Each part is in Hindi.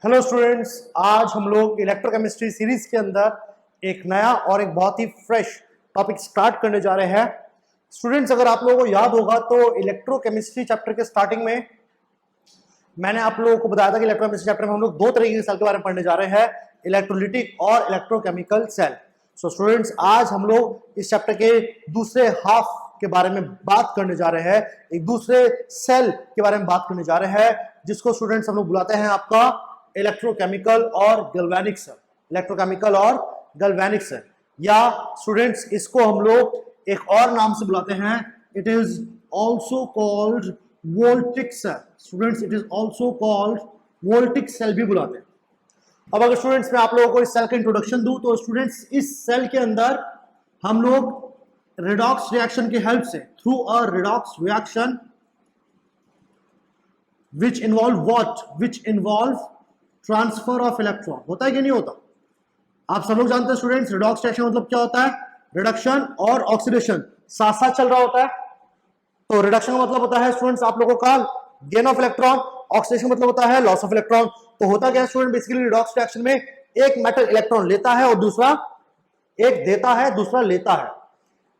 हेलो स्टूडेंट्स, आज हम लोग इलेक्ट्रोकेमिस्ट्री सीरीज के अंदर एक नया और एक बहुत ही फ्रेश टॉपिक स्टार्ट करने जा रहे हैं। स्टूडेंट्स, अगर आप लोगों को याद होगा तो इलेक्ट्रोकेमिस्ट्री चैप्टर के स्टार्टिंग में मैंने आप लोगों को बताया था कि इलेक्ट्रोकेमिस्ट्री चैप्टर में हम लोग दो तरह के सेल के बारे में पढ़ने जा रहे हैं, इलेक्ट्रोलिटिक और इलेक्ट्रोकेमिकल सेल। सो स्टूडेंट्स, आज हम लोग इस चैप्टर के दूसरे हाफ के बारे में बात करने जा रहे हैं, एक दूसरे सेल के बारे में बात करने जा रहे हैं, जिसको स्टूडेंट्स हम लोग बुलाते हैं आपका इलेक्ट्रोकेमिकल और गैल्वेनिक सेल। इलेक्ट्रोकेमिकल और गैल्वेनिक सेल, या स्टूडेंट्स इसको हम लोग एक और नाम से बुलाते हैं, it is also called voltaic cell. Students, it is also called voltaic cell भी बुलाते हैं। अब अगर स्टूडेंट्स मैं आप लोगों को इस सेल का इंट्रोडक्शन दूं तो स्टूडेंट्स इस सेल के अंदर हम लोग रिडॉक्स रिएक्शन की हेल्प से, through a redox reaction which involve what? Which involve transfer of electron. होता है कि नहीं होता? आप सब लोग जानते हैं स्टूडेंट्स, रिडॉक्स रिएक्शन मतलब क्या होता है? रिडक्शन और ऑक्सीडेशन साथ साथ चल रहा होता है। तो रिडक्शन का मतलब होता है स्टूडेंट्स आप लोगों का गेन ऑफ इलेक्ट्रॉन, ऑक्सीडेशन मतलब होता है लॉस ऑफ इलेक्ट्रॉन। तो होता क्या है स्टूडेंट, बेसिकली रिडॉक्स रिएक्शन में एक मेटल इलेक्ट्रॉन लेता है और दूसरा, एक देता है दूसरा लेता है,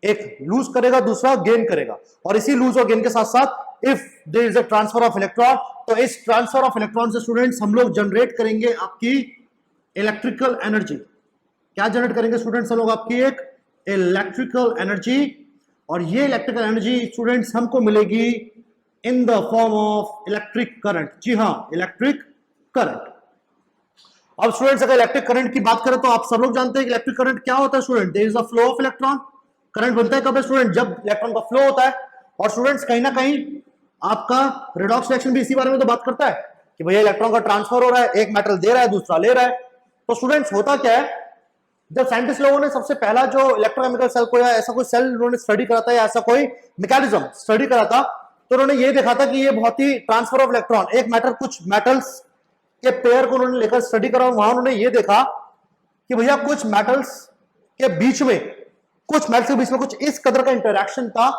एक लूज करेगा दूसरा गेन करेगा, और इसी लूज और गेन के साथ साथ if there is a transfer of electron, तो इस ट्रांसफर ऑफ इलेक्ट्रॉन से स्टूडेंट्स हम लोग जनरेट करेंगे आपकी इलेक्ट्रिकल एनर्जी। क्या जनरेट करेंगे स्टूडेंट्स हम लोग? आपकी एक इलेक्ट्रिकल एनर्जी, और ये इलेक्ट्रिकल एनर्जी स्टूडेंट्स हमको मिलेगी in the form of electric current. जी हाँ, इलेक्ट्रिक करंट। अब स्टूडेंट्स अगर इलेक्ट्रिक करंट की बात करें तो आप सब लोग जानते हैं कि इलेक्ट्रिक करंट क्या होता है student? There is a flow of electron. Current बनता है कब है स्टूडेंट? जब इलेक्ट्रॉन का फ्लो होता है। और स्टूडेंट्स कहीं ना कहीं आपका रिडॉक्स रिएक्शन भी इसी बारे में तो बात करता है कि भैया इलेक्ट्रॉन का ट्रांसफर हो रहा है, एक मेटल दे रहा है दूसरा ले रहा है। तो स्टूडेंट्स होता क्या है, जब साइंटिस्ट लोगों ने सबसे पहला जो इलेक्ट्रोकेमिकल सेल को या ऐसा कोई सेल उन्होंने स्टडी करा था या ऐसा कोई मैकेनिज्म स्टडी करा था, तो उन्होंने ये देखा था कि ये बहुत ही ट्रांसफर ऑफ इलेक्ट्रॉन, एक मेटल कुछ मेटल्स के पेयर को उन्होंने लेकर स्टडी करा। वहां उन्होंने ये देखा कि भैया कुछ मेटल्स के बीच में, कुछ मेटल्स के बीच में कुछ इस कदर का इंटरैक्शन था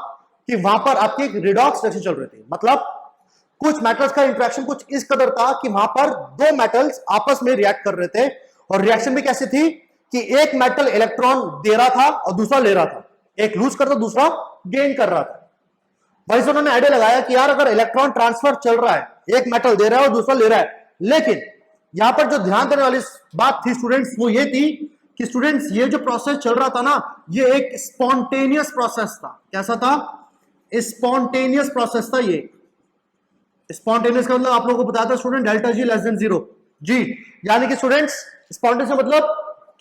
कि वहां पर आपकी एक रिडॉक्स रिएक्शन चल रही थी। मतलब कुछ मेटल्स का इंटरैक्शन कुछ इस कदर था कि वहां पर दो मेटल्स आपस में रिएक्ट कर रहे थे, और रिएक्शन भी कैसी थी कि एक मेटल इलेक्ट्रॉन दे रहा था और दूसरा ले रहा था, एक लूज कर रहा था दूसरा गेन कर रहा था। वहीं से उन्होंने आइडिया लगाया कि यार अगर इलेक्ट्रॉन ट्रांसफर चल रहा है, एक मेटल दे रहा है और दूसरा ले रहा है, लेकिन यहां पर जो ध्यान देने वाली बात थी स्टूडेंट्स वो ये थी कि स्टूडेंट्स ये जो प्रोसेस चल रहा था ना, ये एक स्पॉन्टेनियस प्रोसेस था। कैसा था? स्पॉन्टेनियस प्रोसेस था। ये स्पॉन्टेनियस का मतलब आप लोगों को बताया था student, delta G less than 0 जी। यानी कि स्टूडेंट्स स्पॉन्टेनियस का मतलब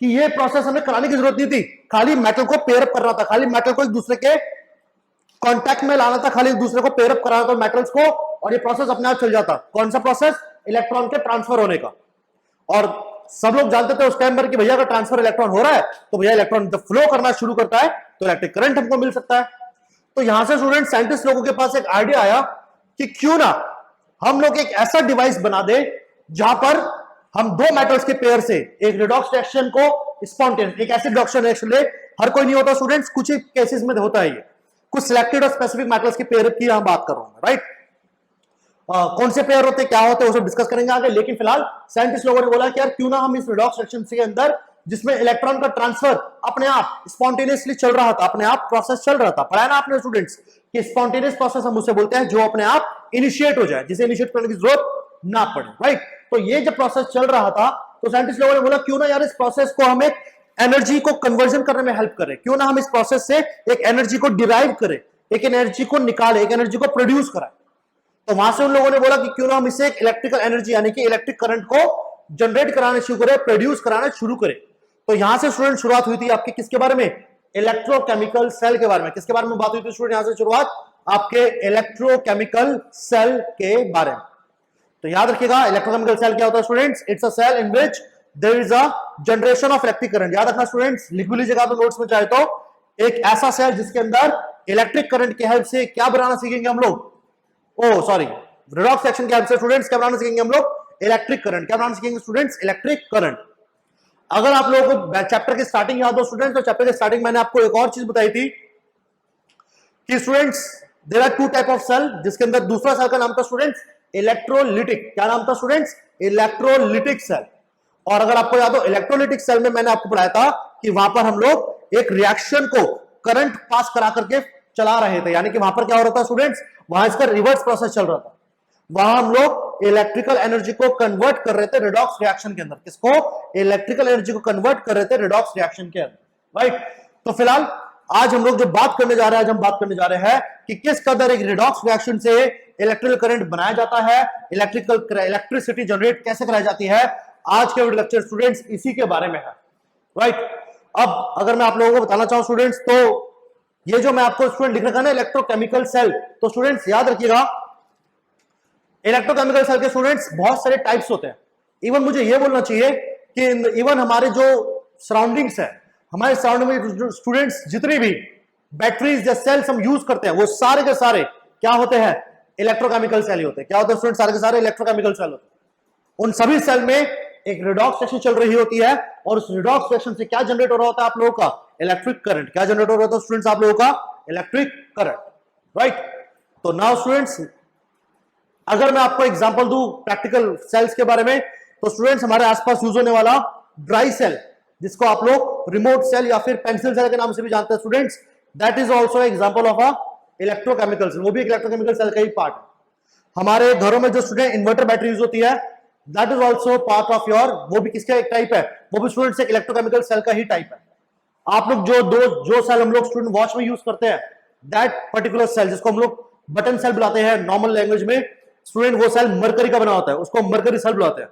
कि ये प्रोसेस हमें कराने की जरूरत नहीं थी, खाली मेटल को पेयर अप करना था, खाली मेटल को एक दूसरे के कांटेक्ट में लाना था, खाली एक दूसरे को पेयर अप कराना था मेटल्स को, और ये प्रोसेस अपने आप चल जाता। कौन सा प्रोसेस? इलेक्ट्रॉन के ट्रांसफर होने का। और सब लोग जानते थे उस टाइम पर कि भैया अगर ट्रांसफर इलेक्ट्रॉन हो रहा है तो भैया इलेक्ट्रॉन जब फ्लो करना शुरू करता है तो इलेक्ट्रिक करंट हमको मिल सकता है। तो यहां से स्टूडेंट साइंटिस्ट लोगों के पास एक आइडिया आया कि क्यों ना हम लोग एक ऐसा डिवाइस बना दे जहां पर हम दो मेटल्स के पेयर से एक रिडॉक्स रिएक्शन को स्पॉन्टेनियस, एक एसिड रिडक्शन रिएक्शन ले। हर कोई नहीं होता स्टूडेंट्स, कुछ ही केसेस में होता है ये, कुछ सिलेक्टेड और स्पेसिफिक मेटल्स के पेयर की यहां बात कर रहा हूं, राइट? कौन से पेयर होते, क्या होते हैं, वो सब डिस्कस करेंगे आगे। लेकिन फिलहाल साइंटिस्ट लोगों ने बोला कि यार क्यों ना हम इस रिडॉक्स रिएक्शन के अंदर, जिसमें इलेक्ट्रॉन का ट्रांसफर अपने आप स्पॉन्टेनियसली चल रहा था, अपने आप प्रोसेस चल रहा था, पढ़ा ना आपने स्टूडेंट्स कि स्पॉन्टेनियस प्रोसेस हम उसे बोलते हैं जो अपने आप इनिशिएट हो जाए, जिसे इनिशिएट करने की जरूरत ना पड़े, राइट? तो ये जब प्रोसेस चल रहा था तो साइंटिस्ट लोगों ने बोला क्यों ना यार इस प्रोसेस को हम एक एनर्जी को कन्वर्जन करने में हेल्प करें, क्यों ना हम इस प्रोसेस से एक एनर्जी को डिराइव करें, एक एनर्जी को निकालें, एक एनर्जी को प्रोड्यूस कराएं। तो वहां से उन लोगों ने बोला कि क्यों ना हम इसे एक इलेक्ट्रिकल एनर्जी यानी कि इलेक्ट्रिक करंट को जनरेट कराना शुरू करें, प्रोड्यूस कराना शुरू करें। तो यहां से स्टूडेंट शुरुआत हुई थी आपके किसके बारे में? इलेक्ट्रोकेमिकल सेल के बारे में। किसके बारे में बात हुई थी स्टूडेंट? यहां से शुरुआत आपके इलेक्ट्रोकेमिकल सेल के बारे में। तो याद रखिएगा इलेक्ट्रोकेमिकल सेल क्या होता है students? It's a cell in which there is a generation of electric current. याद रखना स्टूडेंट्स, लिख भी लीजिएगा तो नोट्स में चाहे तो, एक ऐसा सेल जिसके अंदर इलेक्ट्रिक करंट की हेल्प से क्या बनाना सीखेंगे हम लोग? रिडॉक्स रिएक्शन के हेल्प से स्टूडेंट्स क्या बनाना सीखेंगे हम लोग? Electric current. क्या बनाना सीखेंगे स्टूडेंट्स? Electric current. अगर आप लोगों को चैप्टर की स्टार्टिंग याद हो स्टूडेंट्स, तो चैप्टर की स्टार्टिंग मैंने आपको एक और चीज बताई थी कि students there are two type of cell, जिसके अंदर दूसरा सेल का नाम था स्टूडेंट्स इलेक्ट्रोलिटिक, क्या नाम था स्टूडेंट्स? Electrolytic cell. और अगर आपको याद हो इलेक्ट्रोलिटिक सेल में मैंने आपको पढ़ाया था कि वहां पर हम लोग एक रिएक्शन को करंट पास करा करके चला रहे थे, यानी कि वहां पर क्या हो रहा था स्टूडेंट्स? वहां इसका रिवर्स प्रोसेस चल रहा था। वहां हम लोग इलेक्ट्रिकल एनर्जी को कन्वर्ट कर रहे थे रिडॉक्स रिएक्शन के अंदर। किसको? इलेक्ट्रिकल एनर्जी को कन्वर्ट कर रहे थे रिडॉक्स रिएक्शन के अंदर, राइट। तो फिलहाल आज हम लोग जो बात करने जा रहे हैं, आज हम बात करने जा रहे हैं कि किस कदर एक रिडॉक्स रिएक्शन से इलेक्ट्रिकल करंट बनाया जाता है, इलेक्ट्रिसिटी जनरेट कैसे कराई जाती है। आज के लेक्चर स्टूडेंट्स इसी के बारे में है, राइट। अब अगर मैं आप लोगों को बताना चाहूं स्टूडेंट्स, तो ये जो मैं आपको स्टूडेंट लिख रखा है ना इलेक्ट्रोकेमिकल सेल, तो स्टूडेंट्स याद रखिएगा इलेक्ट्रोकेमिकल सेल के स्टूडेंट्स बहुत सारे टाइप्स होते हैं। इवन मुझे ये बोलना चाहिए कि इवन हमारे जो सराउंडिंग्स है, हमारे सराउंडिंग में स्टूडेंट्स जितने भी बैटरीज या सेल्स हम यूज करते हैं वो सारे के सारे क्या होते हैं? इलेक्ट्रोकेमिकल सेल ही होते हैं। क्या होते हैं स्टूडेंट? सारे के सारे इलेक्ट्रोकेमिकल सेल होते हैं। उन सभी सेल में एक रिडॉक्स रिएक्शन चल रही होती है और उस रिडॉक्स रिएक्शन से क्या जनरेट हो रहा होता है आप लोगों का? Electric current. क्या जनरेट हो रहा होता है स्टूडेंट्स आप लोगों का? Electric current, right. तो नाउ स्टूडेंट्स अगर मैं आपको एग्जांपल दूं प्रैक्टिकल सेल्स के बारे में, तो स्टूडेंट्स हमारे आसपास यूज होने वाला ड्राई सेल, जिसको आप लोग रिमोट सेल या फिर पेंसिल सेल के नाम से भी जानते हैं students, that is also example of a electrochemical cell. वो भी एक इलेक्ट्रोकेमिकल सेल का ही पार्ट है। हमारे घरों में जो स्टूडेंट इन्वर्टर बैटरी यूज होती है, that is also part of your, वो भी किसका एक टाइप है? वो भी स्टूडेंट्स एक इलेक्ट्रोकेमिकल सेल का ही टाइप है। आप लोग जो सेल हम लोग स्टूडेंट वॉच में यूज करते हैं, दैट पर्टिकुलर सेल जिसको हम लोग बटन सेल बुलाते हैं नॉर्मल लैंग्वेज में, स्टूडेंट वो सेल मरकरी का बना होता है, उसको मरकरी सेल बुलाते हैं।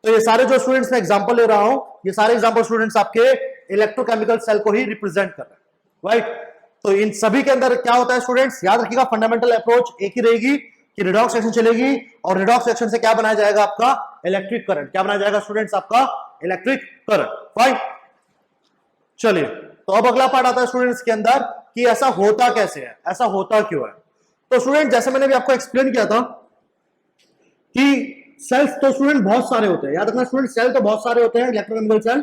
तो ये सारे जो स्टूडेंट्स मैं एग्जांपल ले रहा हूं, ये सारे एग्जांपल स्टूडेंट्स आपके इलेक्ट्रोकेमिकल सेल को ही रिप्रेजेंट कर रहे हैं, राइट। तो इन सभी के अंदर क्या होता है स्टूडेंट्स? याद रखिएगा फंडामेंटल अप्रोच एक ही रहेगी कि रिडॉक्स रिएक्शन चलेगी और रिडॉक्स रिएक्शन से क्या बनाया जाएगा? आपका इलेक्ट्रिक करंट। क्या बनाया जाएगा स्टूडेंट्स? आपका इलेक्ट्रिक करंट, फाइन। चलिए, तो अब अगला पार्ट आता है स्टूडेंट्स के अंदर कि ऐसा होता कैसे है, ऐसा होता क्यों है। तो स्टूडेंट जैसे मैंने भी आपको एक्सप्लेन किया था कि सेल्स तो स्टूडेंट बहुत सारे होते हैं। याद रखना स्टूडेंट, सेल तो बहुत सारे होते हैं इलेक्ट्रोकेमिकल सेल,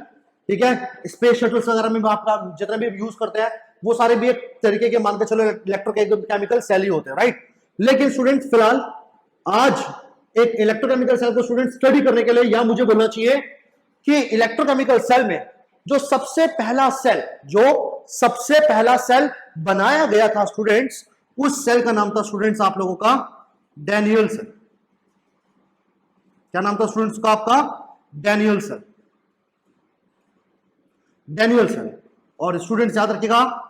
ठीक है। स्पेस शटल्स वगैरह में आपका जितना भी यूज करते हैं वो सारे भी एक तरीके के मान के चलो इलेक्ट्रोकेमिकल सेल ही होते हैं, राइट। लेकिन स्टूडेंट फिलहाल आज एक इलेक्ट्रोकेमिकल सेल को स्टूडेंट स्टडी करने के लिए या मुझे बोलना चाहिए कि इलेक्ट्रोकेमिकल सेल में जो सबसे पहला सेल बनाया गया था स्टूडेंट्स, उस सेल का नाम था स्टूडेंट्स आप लोगों का डैनियल सेल। क्या नाम था स्टूडेंट्स का? आपका डैनियल सेल, डैनियल सेल। और स्टूडेंट्स याद रखिएगा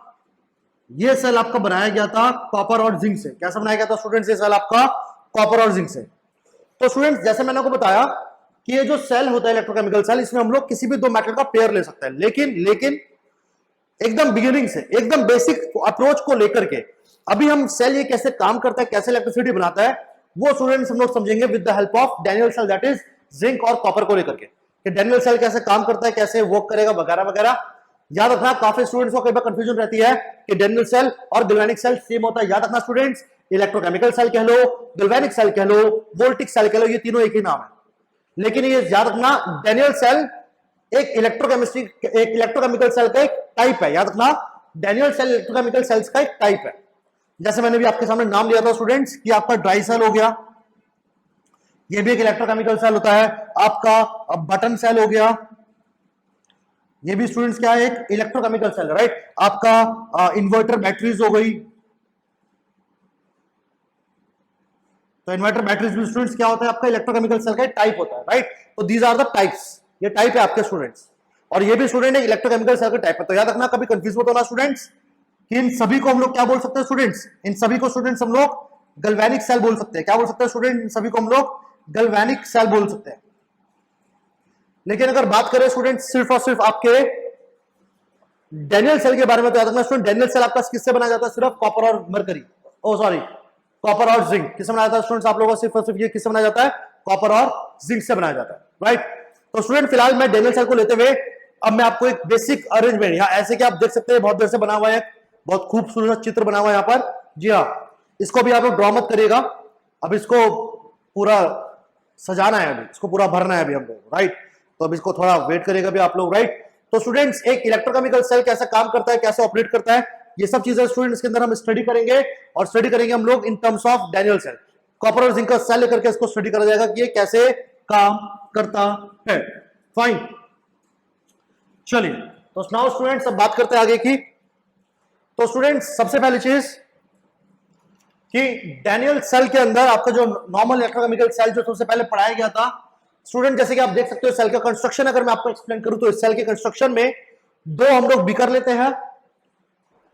ये सेल आपका बनाया गया था कॉपर और जिंक से। कैसा बनाया गया था स्टूडेंट्स? ये सेल आपका कॉपर और जिंक से। तो स्टूडेंट्स जैसे मैंने आपको बताया कि ये जो सेल होता है इलेक्ट्रोकेमिकल सेल, इसमें हम लोग किसी भी दो मेटल का पेयर ले सकते हैं, लेकिन एकदम बिगिनिंग से, एकदम बेसिक अप्रोच को लेकर के अभी हम सेल ये कैसे काम करता है, कैसे इलेक्ट्रिसिटी बनाता है, वो स्टूडेंट्स हम लोग समझेंगे with the help of Daniel cell, that is zinc और कॉपर को लेकर के, कि डैनियल सेल कैसे काम करता है, कैसे वर्क करेगा वगैरह वगैरह। याद रखना काफी स्टूडेंट्स को कई बार कंफ्यूजन रहती है कि डैनियल सेल और गैल्वेनिक सेल सेम होता है। याद रखना स्टूडेंट्स, इलेक्ट्रोकेमिकल सेल कह लो, गैल्वेनिक सेल कह लो, वोल्टिक सेल कह लो, ये तीनों एक ही नाम है। लेकिन ये याद रखना डैनियल सेल एक इलेक्ट्रोकेमिकल सेल का एक टाइप है। याद रखना डैनियल सेल इलेक्ट्रोकेमिकल सेल्स का एक टाइप है। जैसे मैंने भी आपके सामने नाम लिया था स्टूडेंट्स कि आपका ड्राई सेल हो गया, ये भी एक इलेक्ट्रोकेमिकल सेल होता है। आपका बटन सेल हो गया, ये भी स्टूडेंट्स क्या है? एक इलेक्ट्रोकेमिकल सेल, राइट। आपका इन्वर्टर बैटरीज हो गई, तो इन्वर्टर बैटरीज भी स्टूडेंट्स क्या होता है? आपका इलेक्ट्रोकेमिकल सेल का टाइप होता है, राइट। तो दीज आर द टाइप्स, ये टाइप है आपके स्टूडेंट्स। और ये भी स्टूडेंट एक इलेक्ट्रोकेमिकल सेल का टाइप है। तो याद रखना कभी कंफ्यूज मत होना स्टूडेंट्स कि इन सभी को हम लोग क्या बोल सकते हैं स्टूडेंट्स? इन सभी को स्टूडेंट्स हम लोग गैल्वेनिक सेल बोल सकते हैं। क्या बोल सकते हैं स्टूडेंट? इन सभी को हम लोग गैल्वेनिक सेल बोल सकते हैं। लेकिन अगर बात करें स्टूडेंट सिर्फ और सिर्फ आपके डैनियल सेल के बारे में, तो याद रखना स्टूडेंट डैनियल सेल आपका किससे बनाया जाता है? सिर्फ कॉपर और मरकरी, कॉपर और जिंक किससे बनाया जाता है स्टूडेंट्स? आप लोगों को सिर्फ और सिर्फ ये किससे बनाया जाता है? कॉपर और जिंक से बनाया जाता है, राइट। तो स्टूडेंट फिलहाल मैं डैनियल सेल को लेते हुए अब मैं आपको एक बेसिक अरेंजमेंट, यहाँ ऐसे कि आप देख सकते हैं बहुत देर से बना हुआ है, बहुत खूबसूरत चित्र बना हुआ है यहाँ पर। जी हाँ, इसको भी आप लोग ड्रॉ मत करिएगा, अब इसको पूरा सजाना है, अभी इसको पूरा भरना है अभी हम लोग, राइट। तो अब इसको थोड़ा वेट करिएगा भी आप लोग, राइट। तो स्टूडेंट्स एक इलेक्ट्रोकेमिकल सेल कैसे काम करता है, कैसे ऑपरेट करता है, ये सब चीजें स्टूडेंट्स के अंदर हम स्टडी करेंगे, और स्टडी करेंगे हम लोग in terms of Daniel cell. Copper और जिंक का सेल लेकर के इसको स्टडी करा जाएगा कि ये कैसे काम करता है। फाइन, चलिए तो नाउ स्टूडेंट्स अब बात करते हैं आगे की। तो स्टूडेंट्स सबसे पहली चीज कि डैनियल सेल के अंदर आपका जो नॉर्मल इलेक्ट्रोकेमिकल सेल जो सबसे पहले पढ़ाया गया था स्टूडेंट, जैसे कि आप देख सकते हो सेल का कंस्ट्रक्शन अगर मैं आपको एक्सप्लेन करूं तो इस सेल के कंस्ट्रक्शन में दो हम लोग बीकर लेते हैं,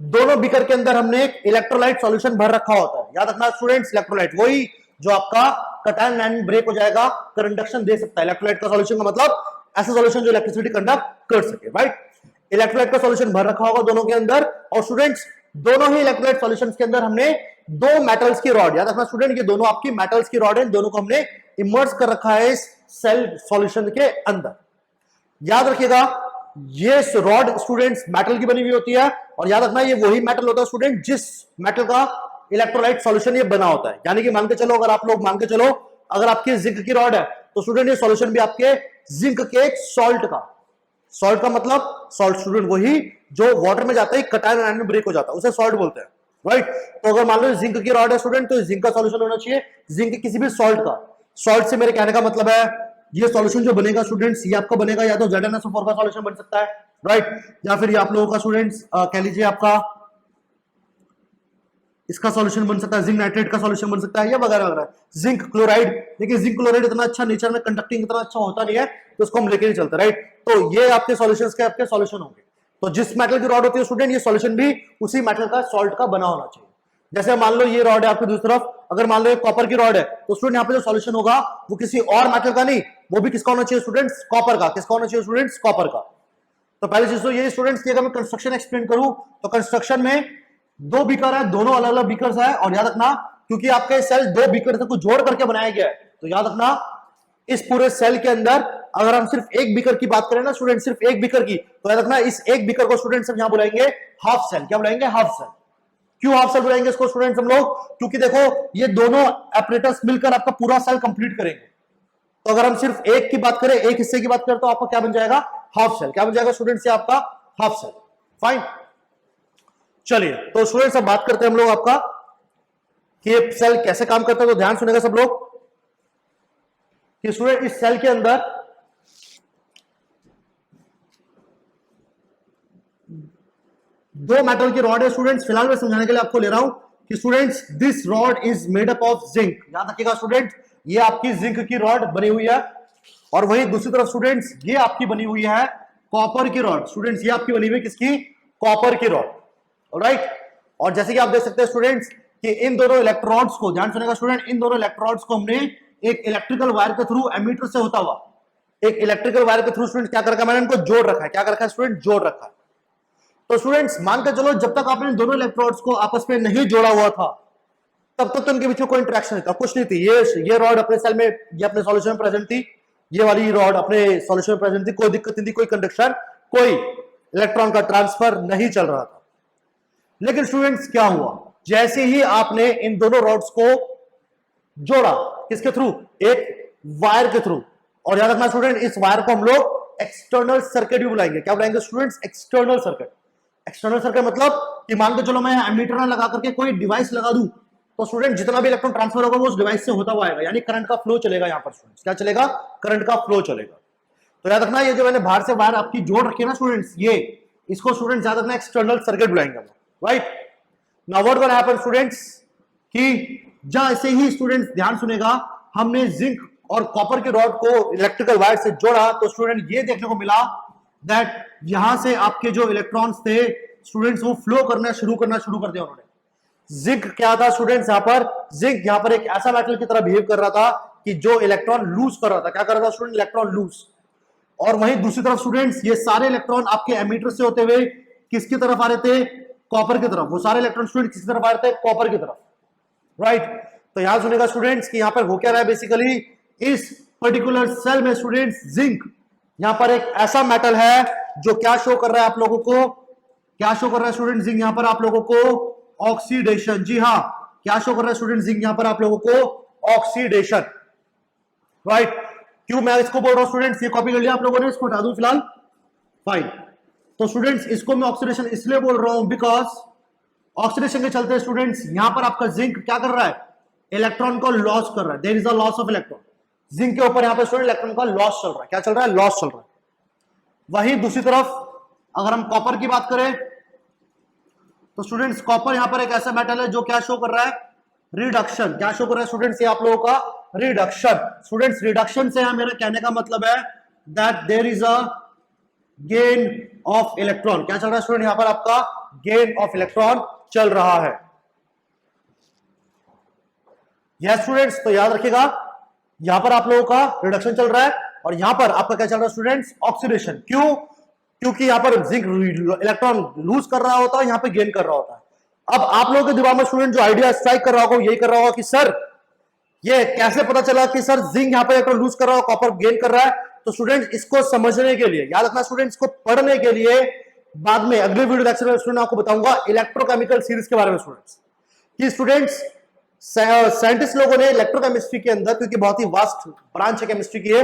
दोनों बीकर के अंदर हमने एक इलेक्ट्रोलाइट सॉल्यूशन भर रखा होता है। याद रखना स्टूडेंट्स, इलेक्ट्रोलाइट वही जो आपका कटायन आयन ब्रेक हो जाएगा, कंडक्शन दे सकता है। इलेक्ट्रोलाइट का सॉल्यूशन का मतलब ऐसा सॉल्यूशन जो इलेक्ट्रिसिटी कंडक्ट कर सके, राइट। इलेक्ट्रोलाइट का सॉल्यूशन भर रखा होगा दोनों के अंदर, और स्टूडेंट्स दोनों ही इलेक्ट्रोलाइट सॉल्यूशंस के अंदर हमने दो मेटल्स की रॉड, याद रखना स्टूडेंट ये दोनों आपकी मेटल्स की रॉड है, दोनों को हमने इमर्स कर रखा है इस सेल सॉल्यूशन के अंदर। याद रखिएगा ये रॉड स्टूडेंट्स मेटल की बनी हुई होती है, और याद रखना ये वही मेटल होता है स्टूडेंट जिस मेटल का इलेक्ट्रोलाइट सॉल्यूशन ये बना होता है। यानी कि मान के चलो, अगर आप लोग मान के चलो अगर आपकी जिंक की रॉड है तो स्टूडेंट ये सॉल्यूशन भी आपके जिंक के एक सॉल्ट का मतलब सॉल्ट स्टूडेंट वही जो वाटर में जाता है कटायन आयन में ब्रेक हो जाता है उसे सॉल्ट बोलते हैं, राइट। तो अगर मान लो जिंक की रॉड है स्टूडेंट तो जिंक का सॉल्यूशन होना चाहिए जिंक किसी भी सॉल्ट का। सॉल्ट से मेरे कहने का मतलब है ये सॉल्यूशन जो बनेगा स्टूडेंट्स ये आपका बनेगा या तो ZnSO4 का सॉल्यूशन बन सकता है, राइट, या फिर ये आप लोगों का स्टूडेंट्स कह लीजिए आपका इसका सॉल्यूशन बन सकता है, जिंक नाइट्रेट का सॉल्यूशन बन सकता है, या वगैरह वगैरह। जिंक क्लोराइड, देखिए जिंक क्लोराइड इतना अच्छा नेचर में कंडक्टिंग इतना अच्छा होता नहीं है तो उसको हम लेके नहीं चलते, राइट। तो ये आपके सॉल्यूशंस के आपके सॉल्यूशन होंगे। तो जिस मेटल की रॉड होती है स्टूडेंट ये सॉल्यूशन भी उसी मेटल का सॉल्ट का बना होना चाहिए। जैसे मान लो ये रॉड है आपकी दूसरी तरफ, अगर मान लो एक कॉपर की रॉड है तो स्टूडेंट यहाँ पे जो सॉल्यूशन होगा वो किसी और मेटल का नहीं, वो भी किसका होना चाहिए स्टूडेंट्स, कॉपर का। किसका होना चाहिए स्टूडेंट्स, कॉपर का। तो पहली चीज तो ये स्टूडेंट्स की अगर मैं कंस्ट्रक्शन एक्सप्लेन करूं तो कंस्ट्रक्शन में दो बीकर है, दोनों अलग अलग बीकर है, और याद रखना क्योंकि आपके सेल दो बीकर से कुछ जोड़ करके बनाया गया है तो याद रखना इस पूरे सेल के अंदर अगर हम सिर्फ एक बीकर की बात करें ना स्टूडेंट, सिर्फ एक बीकर की, तो याद रखना इस एक बीकर को स्टूडेंट्स हम यहां बुलाएंगे हाफ सेल। क्या बुलाएंगे, हाफ सेल। क्यों हाफ सेल बुलाएंगे इसको स्टूडेंट्स हम लोग, क्योंकि देखो ये दोनों ऑपरेटर्स मिलकर आपका पूरा सेल कंप्लीट करेंगे। तो अगर हम सिर्फ एक की बात करें, एक हिस्से की बात करें तो आपका क्या बन जाएगा, हाफ सेल। क्या बन जाएगा स्टूडेंट्स, ये आपका हाफ सेल। फाइन, चलिए तो स्टूडेंट्स अब बात करते हैं हम लोग आपका कि ये सेल कैसे काम करता है। तो ध्यान सुनेगा सब लोग कि स्टूडेंट इस सेल के अंदर दो मेटल की रॉड है स्टूडेंट्स। फिलहाल मैं समझाने के लिए आपको ले रहा हूं कि students this rod is made up of zinc. याद रखिएगा स्टूडेंट ये आपकी जिंक की रॉड बनी हुई है, और वहीं दूसरी तरफ स्टूडेंट्स ये आपकी बनी हुई है कॉपर की रॉड। स्टूडेंट्स ये आपकी बनी हुई है किसकी, कॉपर की रॉड, ऑलराइट। और जैसे कि आप देख सकते हैं स्टूडेंट्स कि इन दोनों इलेक्ट्रोड्स को, ध्यान सुनेगा स्टूडेंट, इन दोनों इलेक्ट्रोड्स को हमने एक इलेक्ट्रिकल वायर के थ्रू एमीटर से होता हुआ एक इलेक्ट्रिकल वायर के थ्रू स्टूडेंट क्या कर रखा है, मैंने इनको जोड़ रखा है। क्या कर रखा है स्टूडेंट, जोड़ रखा है। तो स्टूडेंट्स मान कर चलो जब तक आपने दोनों इलेक्ट्रोड्स को आपस में नहीं जोड़ा हुआ था तब तक तो इनके बीच में कोई इंटरेक्शन नहीं था, कुछ नहीं थी। ये रॉड अपने सेल में, ये अपने सॉल्यूशन में प्रेजेंट थी, ये वाली रॉड अपने सॉल्यूशन में प्रेजेंट थी, कोई दिक्कत नहीं थी, कोई कंडक्शन, कोई इलेक्ट्रॉन का ट्रांसफर नहीं चल रहा था। लेकिन स्टूडेंट्स क्या हुआ, जैसे ही आपने इन दोनों रॉड्स को जोड़ा, किसके थ्रू, एक वायर के थ्रू, और याद रखना स्टूडेंट इस वायर को हम लोग एक्सटर्नल सर्किट भी बुलाएंगे। क्या बुलाएंगे students, external circuit. External circuit मतलब कि मान के चलो मैं एमीटर लगा करके कोई डिवाइस लगा दूं तो स्टूडेंट जितना भी इलेक्ट्रॉन ट्रांसफर होगा वो उस डिवाइस से होता हुआ आएगा, यानी करंट का फ्लो चलेगा यहां पर स्टूडेंट्स। क्या चलेगा, करंट का फ्लो चलेगा। तो याद रखना ये जो मैंने बाहर से वायर आपकी जोड़ रखी है ना स्टूडेंट्स, ये इसको स्टूडेंट्स याद रखना एक्सटर्नल सर्किट बुलाएंगे, right. Now what will happen students कि जैसे ही स्टूडेंट्स ध्यान सुनेगा हमने जिंक और कॉपर के रॉड को इलेक्ट्रिकल वायर से जोड़ा तो स्टूडेंट ये देखने को मिला दैट यहां से आपके जो इलेक्ट्रॉन्स थे स्टूडेंट्स वो फ्लो करना शुरू कर दिया उन्होंने। जिंक क्या था स्टूडेंट्स, यहां पर जिंक यहां पर एक ऐसा मेटल की तरह बिहेव कर रहा था कि जो इलेक्ट्रॉन लूज कर रहा था। क्या कर रहा था स्टूडेंट, इलेक्ट्रॉन लूज। और वहीं दूसरी तरफ स्टूडेंट्स ये सारे इलेक्ट्रॉन आपके एमीटर से होते हुए किसकी तरफ आ रहे थे, कॉपर की तरफ। वो सारे इलेक्ट्रॉन स्टूडेंट किसकी तरफ आ रहे थे, कॉपर की तरफ, राइट। तो यहां सुनेगा स्टूडेंट्स कि यहां पर हो क्या रहा है, बेसिकली इस पर्टिकुलर सेल में स्टूडेंट्स जिंक यहां पर एक ऐसा मेटल है जो क्या शो कर रहा है आप लोगों को, क्या शो कर रहा है स्टूडेंट, जिंक यहां पर आप लोगों को ऑक्सीडेशन। जी हाँ, क्या शो कर रहा है स्टूडेंट, जिंक यहां पर आप लोगों को ऑक्सीडेशन, राइट। क्यों मैं इसको बोल रहा हूं स्टूडेंट्स, ये कॉपी कर लिया आप लोगों ने, इसको हटा दूं फिलहाल, फाइन। तो स्टूडेंट्स इसको मैं ऑक्सीडेशन इसलिए बोल रहा हूं बिकॉज ऑक्सीडेशन के चलते स्टूडेंट्स यहां पर आपका जिंक क्या कर रहा है, इलेक्ट्रॉन को लॉस कर रहा है, there is a loss of electron. Zinc के ऊपर यहां पे स्टूडेंट इलेक्ट्रॉन का लॉस चल रहा है, क्या चल रहा है, लॉस चल रहा है। वही दूसरी तरफ अगर हम कॉपर की बात करें तो स्टूडेंट्स कॉपर यहां पर एक ऐसा मेटल है जो क्या शो कर रहा है, रिडक्शन। क्या शो कर रहा है स्टूडेंट्स, ये आप लोगों का रिडक्शन। स्टूडेंट्स रिडक्शन से मेरा कहने का मतलब है that there is a gain of electron. क्या चल रहा है स्टूडेंट, यहां पर आपका गेन ऑफ इलेक्ट्रॉन चल रहा है। यस स्टूडेंट्स, तो याद रखिएगा यहां पर आप लोगों का रिडक्शन चल रहा है और यहां पर आपका क्या चल रहा है स्टूडेंट्स, ऑक्सीडेशन। क्यों, क्योंकि यहां पर जिंक इलेक्ट्रॉन लूज कर रहा होता है, यहां पे गेन कर रहा होता है। अब आप लोगों के दिमाग में स्टूडेंट जो आइडिया स्ट्राइक कर रहा होगा यही कर रहा होगा कि सर ये कैसे पता चला कि सर जिंक यहां पर इलेक्ट्रॉन लूज कर रहा है, कॉपर गेन कर रहा है। तो स्टूडेंट इसको समझने के लिए, याद रखना स्टूडेंट, इसको पढ़ने के लिए बाद में अगले वीडियो लेक्चर में स्टूडेंट आपको बताऊंगा इलेक्ट्रोकेमिकल सीरीज के बारे में स्टूडेंट्स, कि स्टूडेंट्स साइंटिस्ट लोगों ने इलेक्ट्रोकेमिस्ट्री के अंदर, क्योंकि बहुत ही वास्ट ब्रांच है केमिस्ट्री की है,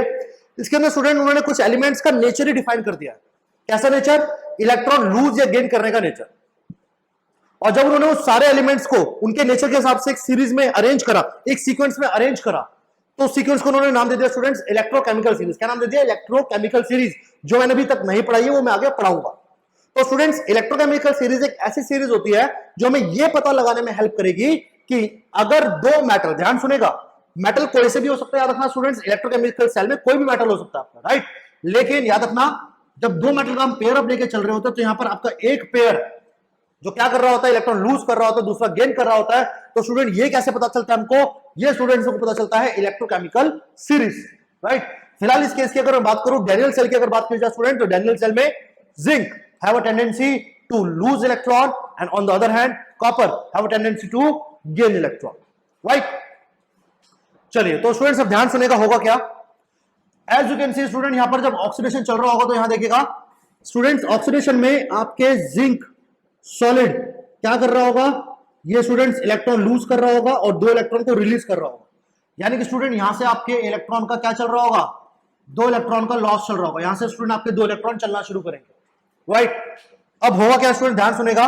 इसके अंदर स्टूडेंट उन्होंने कुछ एलिमेंट्स का नेचर ही डिफाइन कर दिया। कैसा नेचर, इलेक्ट्रॉन लूज या गेन करने का नेचर। और जब उन्होंने उस सारे एलिमेंट्स को उनके नेचर के हिसाब से एक सीरीज में अरेंज करा, एक सीक्वेंस में अरेंज करा, तो सीक्वेंस को उन्होंने नाम दे दिया स्टूडेंट्स इलेक्ट्रोकेमिकल सीरीज। क्या नाम दे दिया, इलेक्ट्रोकेमिकल सीरीज। जो मैंने अभी तक नहीं पढ़ाई है वो मैं आगे पढ़ाऊंगा। तो स्टूडेंट्स इलेक्ट्रोकेमिकल सीरीज एक ऐसी सीरीज होती है जो हमें यह पता लगाने में हेल्प करेगी कि अगर दो मेटल, ध्यान सुनेगा, मेटल कोई से भी हो सकता है, याद रखना स्टूडेंट्स, इलेक्ट्रोकेमिकल सेल में कोई भी मेटल हो सकता है आपका, राइट। लेकिन याद रखना जब दो मेटल का हम पेयर अप लेके चल रहे होते हैं तो यहां पर आपका एक पेयर जो क्या कर रहा होता है, इलेक्ट्रॉन लूज कर रहा होता है, दूसरा गेन कर रहा होता है। तो स्टूडेंट ये कैसे पता चलता है हमको, ये स्टूडेंट्स को पता चलता है इलेक्ट्रोकेमिकल सीरीज, राइट। फिलहाल इस केस की अगर मैं बात करूं डैनियल सेल की अगर बात की जाए स्टूडेंट, तो डैनियल सेल में zinc have a tendency to lose electron and on the other hand copper have a tendency to gain electron, right. चलिए तो स्टूडेंट्स अब ध्यान सुनेगा होगा क्या, as you can see student यहां पर जब ऑक्सीडेशन चल रहा होगा तो यहां देखिएगा स्टूडेंट्स ऑक्सीडेशन में आपके जिंक सॉलिड क्या कर रहा होगा, ये स्टूडेंट्स इलेक्ट्रॉन लूज कर रहा होगा और दो इलेक्ट्रॉन को रिलीज कर रहा होगा। यानी कि स्टूडेंट यहां से आपके इलेक्ट्रॉन का क्या चल रहा होगा, दो इलेक्ट्रॉन का लॉस चल रहा होगा। यहां से स्टूडेंट आपके दो इलेक्ट्रॉन चलना शुरू करेंगे, राइट। अब होगा क्या स्टूडेंट, ध्यान सुनेगा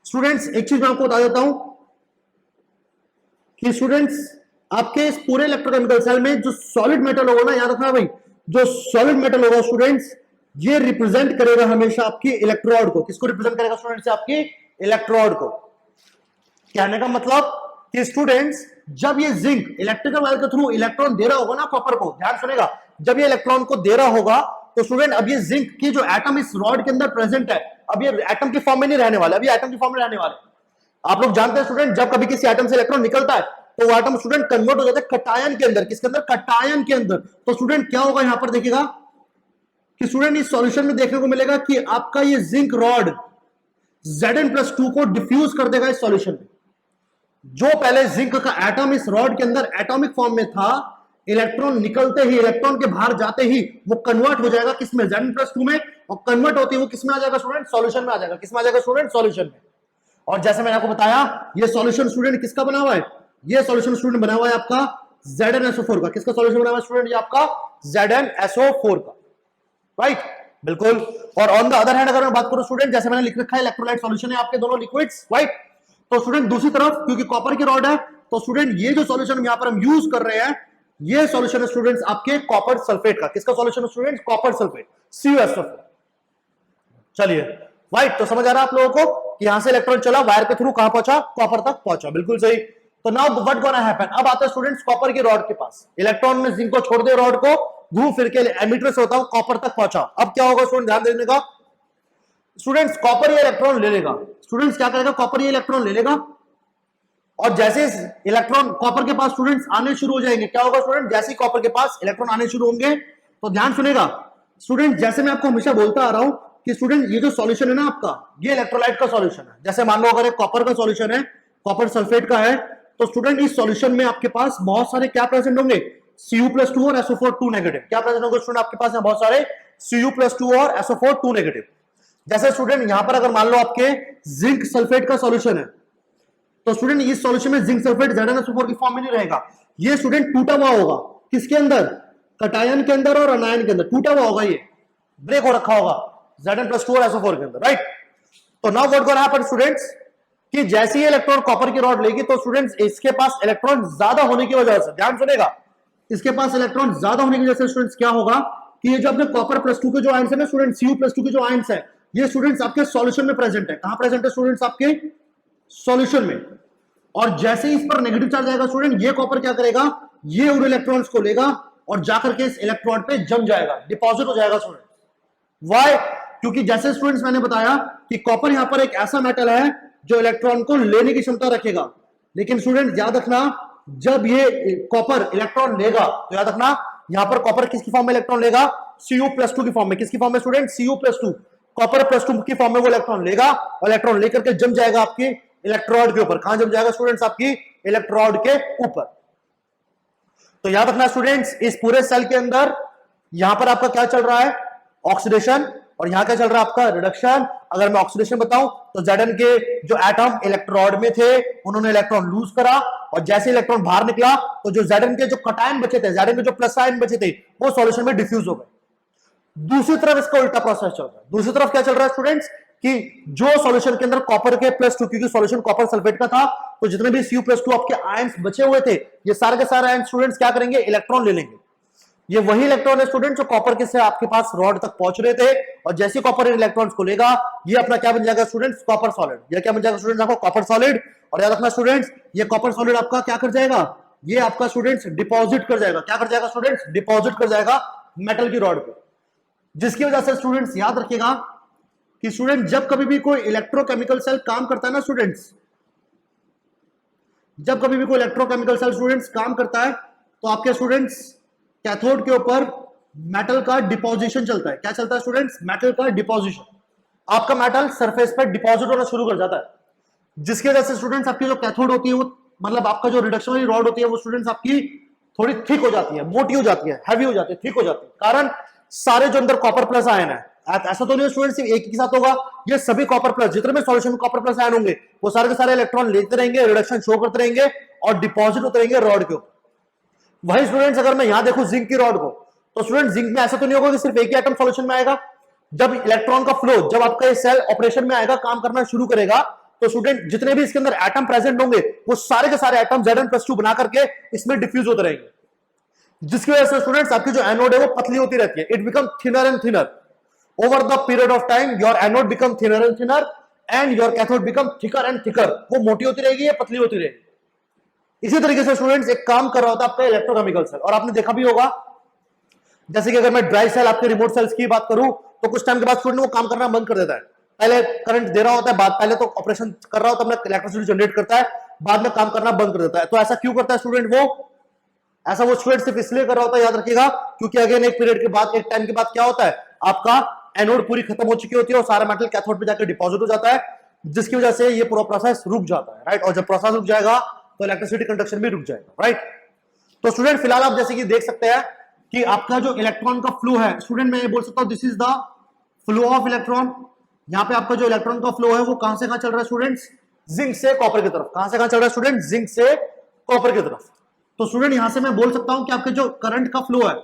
स्टूडेंट्स, एक चीज मैं आपको बता देता हूं कि स्टूडेंट्स आपके इस पूरे इलेक्ट्रोकेमिकल सेल में जो सॉलिड मेटल होगा ना, याद रखना भाई, जो सॉलिड मेटल होगा स्टूडेंट्स ये रिप्रेजेंट करेगा हमेशा आपकी इलेक्ट्रोड को। किसको रिप्रेजेंट करेगा स्टूडेंट्स, आपकी इलेक्ट्रोड को। कहने का मतलब कि स्टूडेंट्स जब ये जिंक इलेक्ट्रिकल वायर के थ्रू इलेक्ट्रॉन दे रहा होगा ना कॉपर को, ध्यान सुनेगा, जब ये इलेक्ट्रॉन को दे रहा होगा तो स्टूडेंट अब ये जिंक की जो एटम इस रॉड के अंदर प्रेजेंट है, अब ये एटम की फॉर्म में नहीं रहने वाले, अब ये एटम की फॉर्म में रहने वाले। आप लोग जानते हैं स्टूडेंट जब कभी किसी एटम से इलेक्ट्रॉन निकलता है तो वो एटम स्टूडेंट कन्वर्ट हो जाता है कटायन के अंदर। किसके अंदर, कटायन के अंदर। तो स्टूडेंट क्या होगा यहां पर देखिएगा कि स्टूडेंट इस सॉल्यूशन में देखने को मिलेगा कि आपका ये जिंक रॉड Zn+2 को डिफ्यूज कर देगा इस सॉल्यूशन में। जो पहले जिंक का एटम इस रॉड के अंदर एटॉमिक फॉर्म में था, इलेक्ट्रॉन निकलते ही, इलेक्ट्रॉन के बाहर जाते ही वो कन्वर्ट हो जाएगा किसमें, Zn+2 में, और कन्वर्ट होते ही वो किसमें आ जाएगा स्टूडेंट, सॉल्यूशन में आ जाएगा। किसमें आ जाएगा स्टूडेंट, सॉल्यूशन में। और जैसे मैंने आपको बताया ये सॉल्यूशन स्टूडेंट किसका बना हुआ है, ये सॉल्यूशन स्टूडेंट बना हुआ है आपका ZnSO4 का। किसका सॉल्यूशन बना हुआ है स्टूडेंट, ये आपका ZnSO4 का, राइट, बिल्कुल। और ऑन द अदर हैंड अगर मैं बात करूं स्टूडेंट, जैसे मैंने लिख रखा है इलेक्ट्रोलाइट सॉल्यूशन है आपके दोनों लिक्विड्स, राइट। तो स्टूडेंट दूसरी तरफ क्योंकि कॉपर की रॉड है तो स्टूडेंट ये जो सॉल्यूशन यहां पर हम यूज कर रहे हैं ये सॉल्यूशन है स्टूडेंट्स आपके कॉपर सल्फेट का। किसका सॉल्यूशन है स्टूडेंट्स, कॉपर सल्फेट, CuSO4। चलिए राइट, तो समझ आ रहा है आप लोगों को कि यहां से इलेक्ट्रॉन चला वायर के थ्रू, कहां पहुंचा, कॉपर तक पहुंचा, बिल्कुल सही। तो नाउ व्हाट गोना हैपन, अब आता है स्टूडेंट्स कॉपर की रॉड के पास, इलेक्ट्रॉन ने जिंक को छोड़ दिया, रॉड को घूम फिर के एमिटर से होता हूं कॉपर तक पहुंचा। अब क्या होगा स्टूडेंट, ध्यान देने का, स्टूडेंट्स कॉपर ये इलेक्ट्रॉन ले लेगा। स्टूडेंट्स क्या करेगा, कॉपर ये इलेक्ट्रॉन ले लेगा और जैसे इलेक्ट्रॉन कॉपर के पास स्टूडेंट्स आने शुरू हो जाएंगे, क्या होगा स्टूडेंट, जैसे ही कॉपर के पास इलेक्ट्रॉन आने शुरू होंगे तो ध्यान सुनेगा स्टूडेंट, जैसे मैं आपको हमेशा बोलता आ रहा हूं कि स्टूडेंट ये जो सॉल्यूशन है ना आपका, ये इलेक्ट्रोलाइट का सॉल्यूशन है। जैसे मान लो अगर एक कॉपर का सॉल्यूशन है, कॉपर सल्फेट का है, तो स्टूडेंट इस सॉल्यूशन में आपके पास बहुत सारे क्या प्रेजेंट होंगे, Cu+2 और SO4 2 नेगेटिव। क्या प्रेजेंट होंगे स्टूडेंट आपके पास बहुत सारे Cu+2 और SO4 2 नेगेटिव। जैसे स्टूडेंट यहां पर अगर मान लो आपके जिंक सल्फेट का सॉल्यूशन है तो स्टूडेंट इस सॉल्यूशन में जिंक सल्फेट ZnSO4 की फॉर्म में नहीं रहेगा, ये स्टूडेंट टूटा हुआ होगा। किसके अंदर, कटायन के अंदर और अनायन के अंदर टूटा हुआ होगा, ये ब्रेक हो रखा होगा Zn+2 और SO4 के अंदर, राइट। तो now what gonna happen students, कि जैसे ही इलेक्ट्रॉन कॉपर की रॉड लेगी तो स्टूडेंट्स इसके पास इलेक्ट्रॉन ज्यादा होने की वजह से, ध्यान सुनेगा, इसके पास इलेक्ट्रॉन ज्यादा होने की वजह से स्टूडेंट्स क्या होगा कि ये जो अपने कॉपर +2 के जो आयंस है ना स्टूडेंट, Cu+2 के जो आयंस है, ये स्टूडेंट्स आपके सॉल्यूशन में प्रेजेंट है। कहां प्रेजेंट है स्टूडेंट्स? आपके सॉल्यूशन में। और जैसे ही इस पर नेगेटिव चार्ज आएगा स्टूडेंट, ये कॉपर क्या करेगा, ये उन इलेक्ट्रॉन्स को लेगा और जाकर के इस इलेक्ट्रॉन पे जम जाएगा, डिपॉजिट हो जाएगा स्टूडेंट। वाई? क्योंकि जैसे स्टूडेंट्स मैंने बताया कि कॉपर यहां पर एक ऐसा मेटल है जो इलेक्ट्रॉन को लेने की क्षमता रखेगा। लेकिन स्टूडेंट याद रखना, जब ये कॉपर इलेक्ट्रॉन लेगा तो याद रखना यहां पर कॉपर किसकी फॉर्म में इलेक्ट्रॉन लेगा? Cu+2 की फॉर्म में। किसकी फॉर्म में स्टूडेंट? Cu+2, कॉपर +2 की फॉर्म में वो इलेक्ट्रॉन लेगा और इलेक्ट्रॉन लेकर के जम जाएगा आपकी इलेक्ट्रोड के ऊपर। कहां जम जाएगा स्टूडेंट्स? आपकी इलेक्ट्रोड के ऊपर। तो याद रखना स्टूडेंट्स, इस पूरे सेल के अंदर यहां पर आपका क्या चल रहा है? ऑक्सीडेशन। और यहां क्या चल रहा है? आपका रिडक्शन। अगर मैं ऑक्सीडेशन बताऊं तो Zn के जो एटम इलेक्ट्रोड में थे उन्होंने इलेक्ट्रॉन लूज करा और जैसे इलेक्ट्रॉन बाहर निकला तो जो Zn के जो कटायन बचे थे, Zn के जो प्लस आयन बचे थे, वो सॉल्यूशन में डिफ्यूज हो गए। दूसरी तरफ इसका उल्टा प्रोसेस चल रहा है। दूसरी तरफ क्या चल रहा है स्टूडेंट्स कि जो सॉल्यूशन के अंदर कॉपर के +2, क्योंकि सॉल्यूशन कॉपर सल्फेट का था, तो जितने भी Cu+2 आपके आयंस बचे हुए थे, ये सारे के सारे आयंस स्टूडेंट्स क्या करेंगे? इलेक्ट्रॉन ले लेंगे। ये वही इलेक्ट्रॉन है स्टूडेंट जो कॉपर के से आपके पास रॉड तक पहुंच रहे थे, और जैसे कॉपर इन इलेक्ट्रॉन्स को लेगा, ये अपना क्या बन जाएगा स्टूडेंट्स? Copper solid. ये क्या बन जाएगा स्टूडेंट्स? आपका कॉपर सॉलिड। और याद रखना स्टूडेंट्स, ये कॉपर सॉलिड आपका क्या कर जाएगा? ये आपका स्टूडेंट्स डिपॉजिट कर जाएगा। क्या कर जाएगा स्टूडेंट्स? डिपॉजिट कर जाएगा मेटल की रॉड पे। जिसकी वजह से स्टूडेंट्स याद रखिएगा कि स्टूडेंट जब कभी भी कोई इलेक्ट्रोकेमिकल सेल काम करता है ना स्टूडेंट्स, जब कभी भी कोई इलेक्ट्रोकेमिकल सेल स्टूडेंट्स काम करता है तो आपके स्टूडेंट्स कैथोड के ऊपर मेटल का डिपोजिशन चलता है। क्या चलता है स्टूडेंट्स? मेटल का डिपोजिशन। आपका मेटल सरफेस पर डिपॉजिट होना शुरू कर जाता है, जिसकी वजह से स्टूडेंट्स आपकी जो कैथोड होती है वो, मतलब आपका जो रिडक्शन वाली रॉड होती है वो स्टूडेंट्स आपकी थोड़ी थिक हो जाती है, मोटी हो जाती है, हैवी हो जाती है, थिक हो जाती है। कारण सारे जो अंदर कॉपर प्लस आयन है, ऐसा तो नहीं स्टूडेंट सिर्फ एक ही के साथ होगा, ये सभी कॉपर प्लस, जितने भी सॉल्यूशन में कॉपर प्लस आयन होंगे वो सारे के सारे इलेक्ट्रॉन लेते रहेंगे, रिडक्शन शो करते रहेंगे और डिपॉजिट होते रहेंगे रॉड के ऊपर। वही स्टूडेंट्स अगर मैं यहां देखूं जिंक की रॉड को, तो स्टूडेंट जिंक में ऐसा तो नहीं होगा कि सिर्फ एक ही एटम सॉल्यूशन में आएगा। जब इलेक्ट्रॉन का फ्लो, जब आपका ये सेल ऑपरेशन में आएगा, काम करना शुरू करेगा, तो स्टूडेंट जितने भी इसके अंदर एटम प्रेजेंट होंगे वो सारे के सारे एटम Zn+2 बना करके इसमें डिफ्यूज होते रहेंगे, जिसकी वजह से स्टूडेंट्स आपकी जो एनोड है वो पतली होती रहती है। It become thinner and thinner over the period of time. Your anode become thinner and thinner and your cathode become thicker and thicker. वो मोटी होती रहेगी या पतली होती रहेगी। इसी तरीके से स्टूडेंट्स एक काम कर रहा होता है आपका इलेक्ट्रोकेमिकल सेल। और आपने देखा भी होगा, जैसे कि अगर मैं ड्राई सेल, आपके रिमोट सेल्स की बात करूं, तो कुछ टाइम के बाद स्टूडेंट वो काम करना बंद कर देता है। पहले करंट दे रहा होता है, बाद पहले तो ऑपरेशन कर रहा होता है, अपना इलेक्ट्रिसिटी जनरेट करता है, बाद में काम करना बंद कर देता है। तो ऐसा क्यों करता है स्टूडेंट? वो ऐसा वो स्टूडेंट सिर्फ इसलिए कर रहा होता है, याद रखिएगा, क्योंकि अगेन एक पीरियड के बाद, एक टाइम के बाद क्या होता है, आपका एनोड पूरी खत्म हो चुकी होती है और सारा मेटल कैथोड पे जाकर डिपॉजिट हो जाता है, जिसकी वजह से ये पूरा प्रोसेस रुक जाता है, राइट। और जब प्रोसेस रुक जाएगा तो इलेक्ट्रिसिटी कंडक्शन भी रुक जाएगा, राइट। तो स्टूडेंट फिलहाल आप जैसे कि देख सकते हैं कि आपका जो इलेक्ट्रॉन का फ्लो है स्टूडेंट, मैं ये बोल सकता हूं this is the flow of electron. यहां पे आपका जो इलेक्ट्रॉन का फ्लो है वो कहां से कहां चल रहा है स्टूडेंट्स? जिंक से कॉपर की तरफ। कहां से कहां चल रहा है स्टूडेंट? जिंक से कॉपर की तरफ। तो स्टूडेंट यहां से मैं बोल सकता हूं कि आपके जो करंट का फ्लो है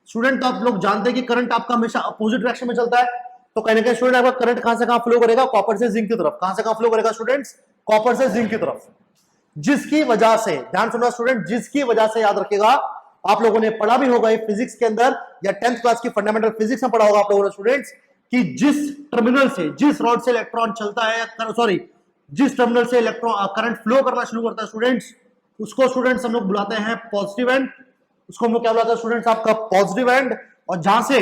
स्टूडेंट, तो आप लोग जानते हैं कि करंट आपका हमेशा अपोजिट डायरेक्शन में चलता है। तो कहीं ना कहीं स्टूडेंट आपका करंट कहां से कहां फ्लो करेगा? कॉपर से जिंक की तरफ। कहां से कहां फ्लो करेगा स्टूडेंट्स? कॉपर से जिंक की तरफ। जिसकी वजह से, ध्यान सुनना स्टूडेंट, जिसकी वजह से याद रखिएगा, आप लोगों ने पढ़ा भी होगा फिजिक्स के अंदर या 10th क्लास की फंडामेंटल फिजिक्स में पढ़ा होगा आप लोगों ने स्टूडेंट्स, कि जिस टर्मिनल से, जिस रॉड से इलेक्ट्रॉन चलता है, सॉरी, जिस टर्मिनल से इलेक्ट्रॉन करंट फ्लो करना शुरू करता है स्टूडेंट्स, उसको स्टूडेंट्स हम लोग बुलाते हैं पॉजिटिव एंड। उसको हम लोग क्या बुलाते हैं स्टूडेंट्स? आपका पॉजिटिव एंड। और जहां से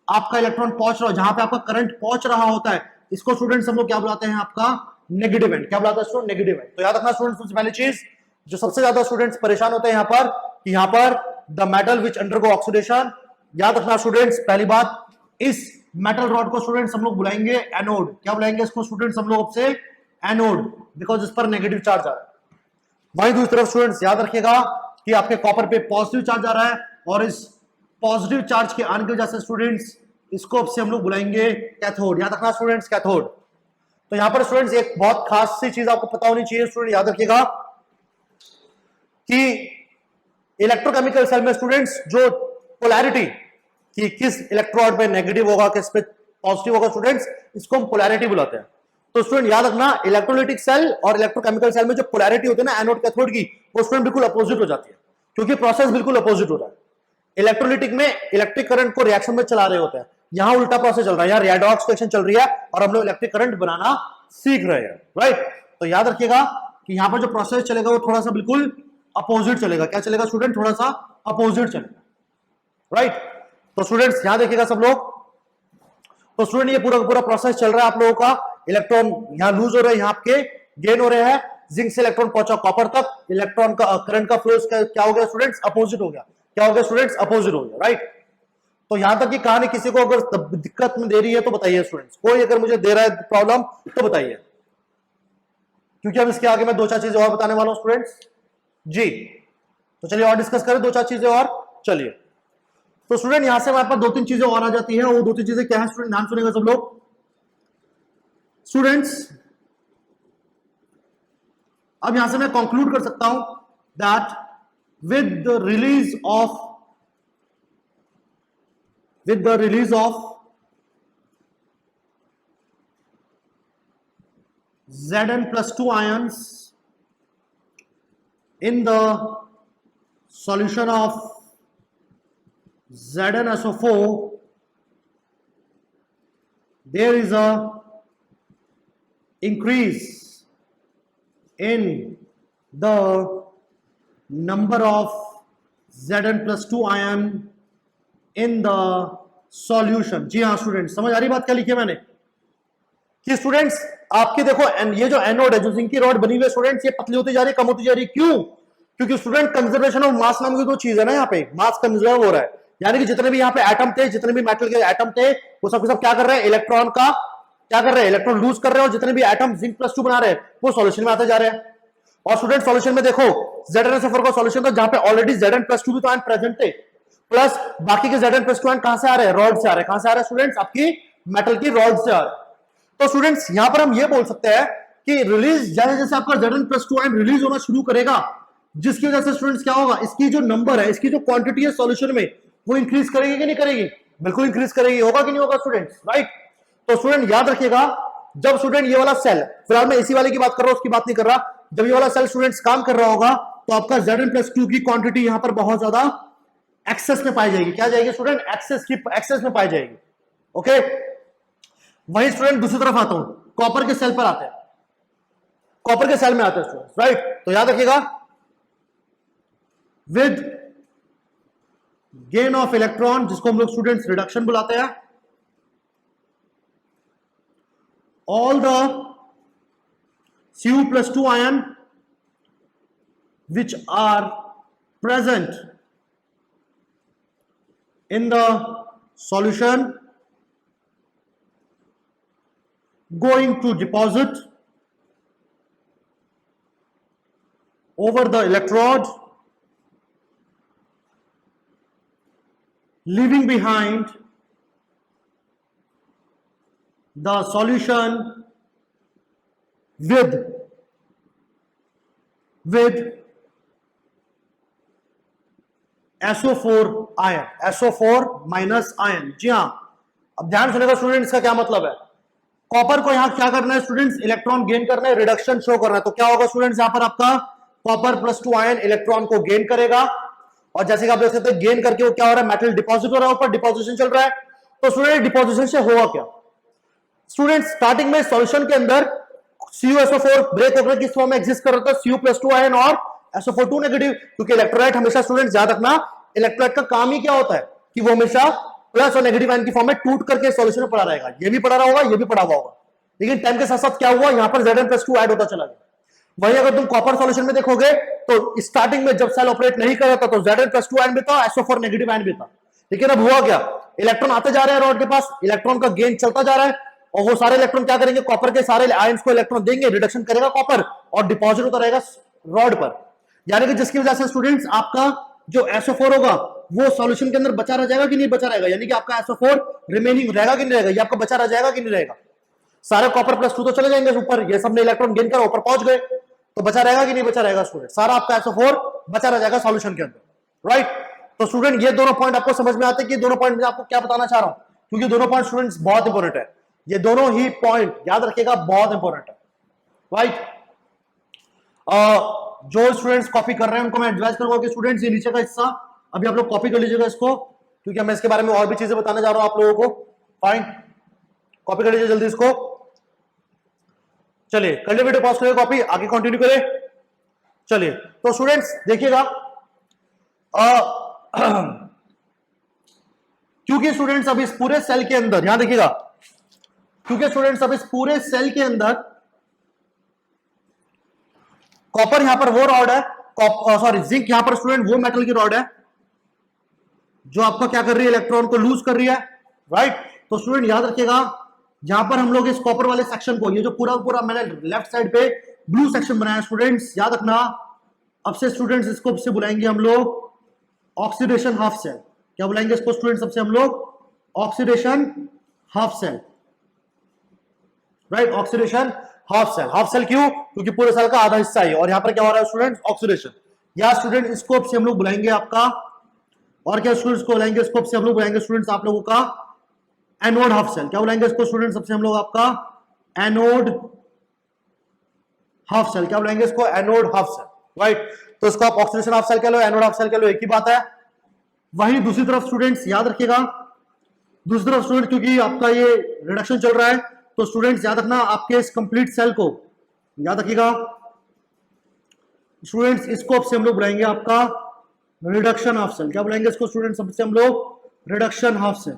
आपका इलेक्ट्रॉन पहुंच रहा हो, जहां पे आपका करंट पहुंच रहा होता है, इसको स्टूडेंट्स हम लोग क्या बुलाते हैं? आपका नेगेटिव एंड। क्या बुलाते हैं स्टूडेंट? Negative and. तो याद रखना स्टूडेंट्स, सबसे पहली चीज जो सबसे ज्यादा स्टूडेंट्स परेशान होते हैं यहां पर, कि यहां पर the metal which undergo oxidation. याद रखना स्टूडेंट्स, पहली बात, इस मेटल रॉड को स्टूडेंट्स हम लोग बुलाएंगे एनोड। क्या बुलाएंगे इसको स्टूडेंट्स हम लोग से? एनोड, बिकॉज इस पर नेगेटिव चार्ज आ रहा है। वहीं दूसरी तरफ स्टूडेंट्स याद रखिएगा कि आपके कॉपर पे पॉजिटिव चार्ज आ रहा है, और इस पॉजिटिव चार्ज के आने की वजह से स्टूडेंट्स इसको से हम लोग बुलाएंगे कैथोड। याद रखना स्टूडेंट्स, कैथोड। तो यहां पर स्टूडेंट्स एक बहुत खास सी चीज आपको पता होनी चाहिए स्टूडेंट, याद रखिएगा कि इलेक्ट्रोकेमिकल सेल में स्टूडेंट्स जो पोलैरिटी, कि किस इलेक्ट्रोड पे नेगेटिव होगा, किस पे पॉजिटिव होगा स्टूडेंट्स, इसको हम पोलैरिटी बुलाते हैं। तो स्टूडेंट याद रखना, इलेक्ट्रोलाइटिक सेल और इलेक्ट्रोकेमिकल सेल में जो पोलैरिटी होती है ना एनोड कैथोड की, वो स्टूडेंट बिल्कुल अपोजिट हो जाती है, क्योंकि प्रोसेस बिल्कुल अपोजिट हो रहा है। इलेक्ट्रोलिटिक में इलेक्ट्रिक करंट को रिएक्शन में चला रहे होते हैं, यहां उल्टा प्रोसेस चल रहा है, यहाँ रेडॉक्स रिएक्शन चल रही है और हम लोग इलेक्ट्रिक करंट बनाना सीख रहे हैं, राइट। तो याद रखिएगा कि यहां पर जो प्रोसेस चलेगा वो थोड़ा सा बिल्कुल अपोजिट चलेगा। क्या चलेगा स्टूडेंट? थोड़ा सा अपोजिट चलेगा, राइट। तो स्टूडेंट्स यहां देखिएगा सब लोग। तो स्टूडेंट ये पूरा पूरा प्रोसेस चल रहा है आप लोगों का, इलेक्ट्रॉन यहां लूज हो रहे हैं, यहाँ आपके गेन हो रहे हैं, जिंक से इलेक्ट्रॉन पहुंचा कॉपर तक, इलेक्ट्रॉन का करंट का फ्लो क्या हो गया स्टूडेंट्स? अपोजिट हो गया। क्या हो गया स्टूडेंट्स? अपोजिट हो गया, राइट। तो यहां तक की कहानी किसी को अगर दिक्कत में दे रही है तो बताइए स्टूडेंट्स, कोई अगर मुझे दे रहा है प्रॉब्लम तो बताइए, क्योंकि अब इसके आगे मैं दो चार चीजें और बताने वाला हूं स्टूडेंट्स जी। तो चलिए और डिस्कस करें दो चार चीजें और। चलिए तो स्टूडेंट यहां से हमारे पास दो तीन चीजें और आ जाती है, वो दो तीन चीजें क्या है स्टूडेंट? ध्यान सुनेगा सब लोग। स्टूडेंट्स अब यहां से मैं कंक्लूड कर सकता हूं that with the release of Zn+2 ions in the solution of ZnSO4, there is a increase in the number of Zn+2 ion in the solution। जी हाँ स्टूडेंट, समझ आ रही बात क्या लिखी है मैंने? कि स्टूडेंट्स आपके देखो ये जो एनोड है, जो जिंक की रॉड बनी हुई है स्टूडेंट्स, ये पतली होती जा रही है, कम होती जा रही है। क्यों? क्योंकि स्टूडेंट कंजर्वेशन ऑफ मास नाम की दो चीज है ना, यहाँ पे मास कंजर्व हो रहा है, यानी कि जितने भी यहाँ पे एटम थे, जितने भी मेटल के एटम थे, वो सब क्या कर रहे हैं? इलेक्ट्रॉन का क्या कर रहे हैं? इलेक्ट्रॉन लूज कर रहे हैं, और जितने भी एटम Zn+2 बना रहे हैं वो सॉल्यूशन में आते जा रहे हैं। और स्टूडेंट सॉल्यूशन में देखो ZnSO4 का सॉल्यूशन था जहां पे ऑलरेडी Zn+2 भी तो आयन प्रेजेंट थे, प्लस बाकी के Zn+2 आयन कहां से आ रहे हैं? रॉड से आ रहे हैं। कहां से आ रहे हैं स्टूडेंट्स? आपकी मेटल की रॉड से आ रहे हैं। तो स्टूडेंट्स यहां पर हम ये बोल सकते हैं कि रिलीज जैसे जैसे आपका Zn+2 आयन रिलीज होना शुरू करेगा, जिसकी वजह से स्टूडेंट्स क्या होगा? इसकी जो नंबर है, इसकी जो क्वांटिटी है सॉल्यूशन में, वो इंक्रीज करेगी कि नहीं करेगी? बिल्कुल इंक्रीज करेगी। होगा कि नहीं होगा स्टूडेंट्स? राइट। तो स्टूडेंट याद रखिएगा, जब स्टूडेंट ये वाला सेल, फिलहाल मैं इसी वाले की बात कर रहा हूं, उसकी बात नहीं कर रहा, जब ये वाला सेल स्टूडेंट्स काम कर रहा होगा तो आपका Zn+2 की क्वांटिटी यहां पर बहुत ज्यादा एक्सेस में पाई जाएगी। क्या जाएगी स्टूडेंट? एक्सेस में पाई जाएगी। ओके, वही स्टूडेंट दूसरी तरफ आता हूं, कॉपर के सेल पर आते हैं, कॉपर के सेल में आते हैं स्टूडेंट, राइट। तो याद रखिएगा, विद गेन ऑफ इलेक्ट्रॉन, जिसको हम लोग स्टूडेंट्स रिडक्शन बुलाते हैं, all the Cu+2 ion which are present in the solution going to deposit over the electrode, leaving behind the solution with SO4 ion, SO4 minus ion. जी हाँ, अब ध्यान सुनेगा स्टूडेंट्स, का क्या मतलब है? कॉपर को यहां क्या करना है स्टूडेंट्स? इलेक्ट्रॉन गेन करना है, रिडक्शन शो करना है। तो क्या होगा स्टूडेंट्स? यहां पर आपका कॉपर+2 आयन इलेक्ट्रॉन को गेन करेगा, और जैसे कि आप देख सकते हैं गेन करके वो क्या हो रहा है? मेटल डिपॉजिट हो रहा है, ऊपर डिपोजिशन चल रहा है। तो स्टूडेंट डिपोजिशन से होगा क्या स्टूडेंट्स? स्टार्टिंग में सॉल्यूशन के अंदर CuSO4 ब्रेक होकर किस फॉर्म में एग्जिस्ट कर रहा था? Cu+2 आयन और SO4 नेगेटिव, क्योंकि इलेक्ट्रोलाइट हमेशा स्टूडेंट्स याद रखना, इलेक्ट्रोलाइट का काम ही क्या होता है कि वो हमेशा प्लस और नेगेटिव आयन की फॉर्म में टूट करके सॉल्यूशन में पड़ा रहेगा। ये भी पड़ा रहा होगा, ये भी पड़ा हुआ होगा, लेकिन टाइम के साथ साथ क्या हुआ? यहां पर Zn+2 ऐड होता चला गया। वही अगर तुम कॉपर सॉल्यूशन में देखोगे तो स्टार्टिंग में जब सेल ऑपरेट नहीं कर रहा था तो Zn+2 आयन भी था, SO4 नेगेटिव आयन भी था, लेकिन अब हुआ क्या? इलेक्ट्रॉन आते जा रहे हैं रॉड के पास, इलेक्ट्रॉन का गेन चलता जा रहा है, और वो सारे इलेक्ट्रॉन क्या करेंगे? कॉपर के सारे आयंस को इलेक्ट्रॉन देंगे, रिडक्शन करेगा कॉपर, और डिपॉजिट होता रहेगा रॉड पर, यानी कि जिसकी वजह से स्टूडेंट्स आपका जो SO4 होगा वो सॉल्यूशन के अंदर बचा रह जाएगा कि नहीं बचा रहेगा? यानी कि आपका SO4 रिमेनिंग रहेगा कि नहीं रहेगा? ये आपका बचा रह जाएगा कि नहीं रहेगा? सारे कॉपर+2 तो चले जाएंगे ऊपर, ये सबने इलेक्ट्रॉन गेन करा, ऊपर पहुंच गए, तो बचा रहेगा कि नहीं बचा रहेगा स्टूडेंट? सारा आपका SO4 बचा रह जाएगा सॉल्यूशन के अंदर, राइट। तो स्टूडेंट ये दोनों पॉइंट आपको समझ में आते हैं कि दोनों पॉइंट में आपको क्या बताना चाह रहा हूं, क्योंकि दोनों पॉइंट स्टूडेंट्स बहुत इंपॉर्टेंट है। ये दोनों ही पॉइंट याद रखिएगा, बहुत इंपॉर्टेंट है, राइट। जो स्टूडेंट्स कॉपी कर रहे हैं उनको मैं एडवाइस करूंगा कि स्टूडेंट्स ये नीचे का हिस्सा अभी आप लोग कॉपी कर लीजिएगा इसको, क्योंकि मैं इसके बारे में और भी चीजें बताने जा रहा हूं आप लोगों को। फाइन, कॉपी कर लीजिए जल्दी इसको। चलिए कर वीडियो पॉज करिए, कॉपी, आगे कंटिन्यू करें। चलिए तो स्टूडेंट्स देखिएगा, क्योंकि स्टूडेंट्स अब इस पूरे सेल के अंदर, यहां देखिएगा, क्योंकि स्टूडेंट्स अब इस पूरे सेल के अंदर कॉपर यहां पर वो रॉड है, सॉरी जिंक यहां पर स्टूडेंट वो मेटल की रॉड है जो आपका क्या कर रही है, इलेक्ट्रॉन को लूज कर रही है, राइट। तो स्टूडेंट याद रखिएगा, जहां पर हम लोग इस कॉपर वाले सेक्शन को, ये जो पूरा पूरा मैंने लेफ्ट साइड पे ब्लू सेक्शन बनाया स्टूडेंट्स, याद रखना, अब से स्टूडेंट्स इसको से बुलाएंगे हम लोग ऑक्सीडेशन हाफ सेल। क्या बुलाएंगे इसको स्टूडेंट्स सबसे हम लोग? Oxidation half cell, right, oxidation half cell. Half cell क्यों? क्योंकि पूरे सेल का आधा हिस्सा है और यहां पर क्या हो रहा है स्टूडेंट्स? ऑक्सीडेशन। या स्टूडेंट स्कोप से हम लोग बुलाएंगे आपका, और क्या स्टूडेंट्स को बुलाएंगे स्कोप से हम लोग बुलाएंगे स्टूडेंट्स आप लोगों का एनोड हाफ सेल। क्या बुलाएंगे इसको स्टूडेंट सबसे हम लोग आपका? Anode half cell. क्या बुलाएंगे इसको? Anode half cell, right. तो इसको आप ऑक्सीडेशन हाफ सेल कह लो, एनोड हाफ सेल कह लो, एक ही बात है। वहीं दूसरी तरफ स्टूडेंट्स याद रखिएगा, दूसरी तरफ स्टूडेंट क्योंकि आपका ये रिडक्शन चल रहा है, तो स्टूडेंट्स याद रखना आपके इस कंप्लीट सेल को याद रखिएगा स्टूडेंट्स, इसको से हम लोग बुलाएंगे आपका रिडक्शन हाफ सेल। क्या बुलाएंगे इसको स्टूडेंट्स सबसे हम लोग? Reduction half cell.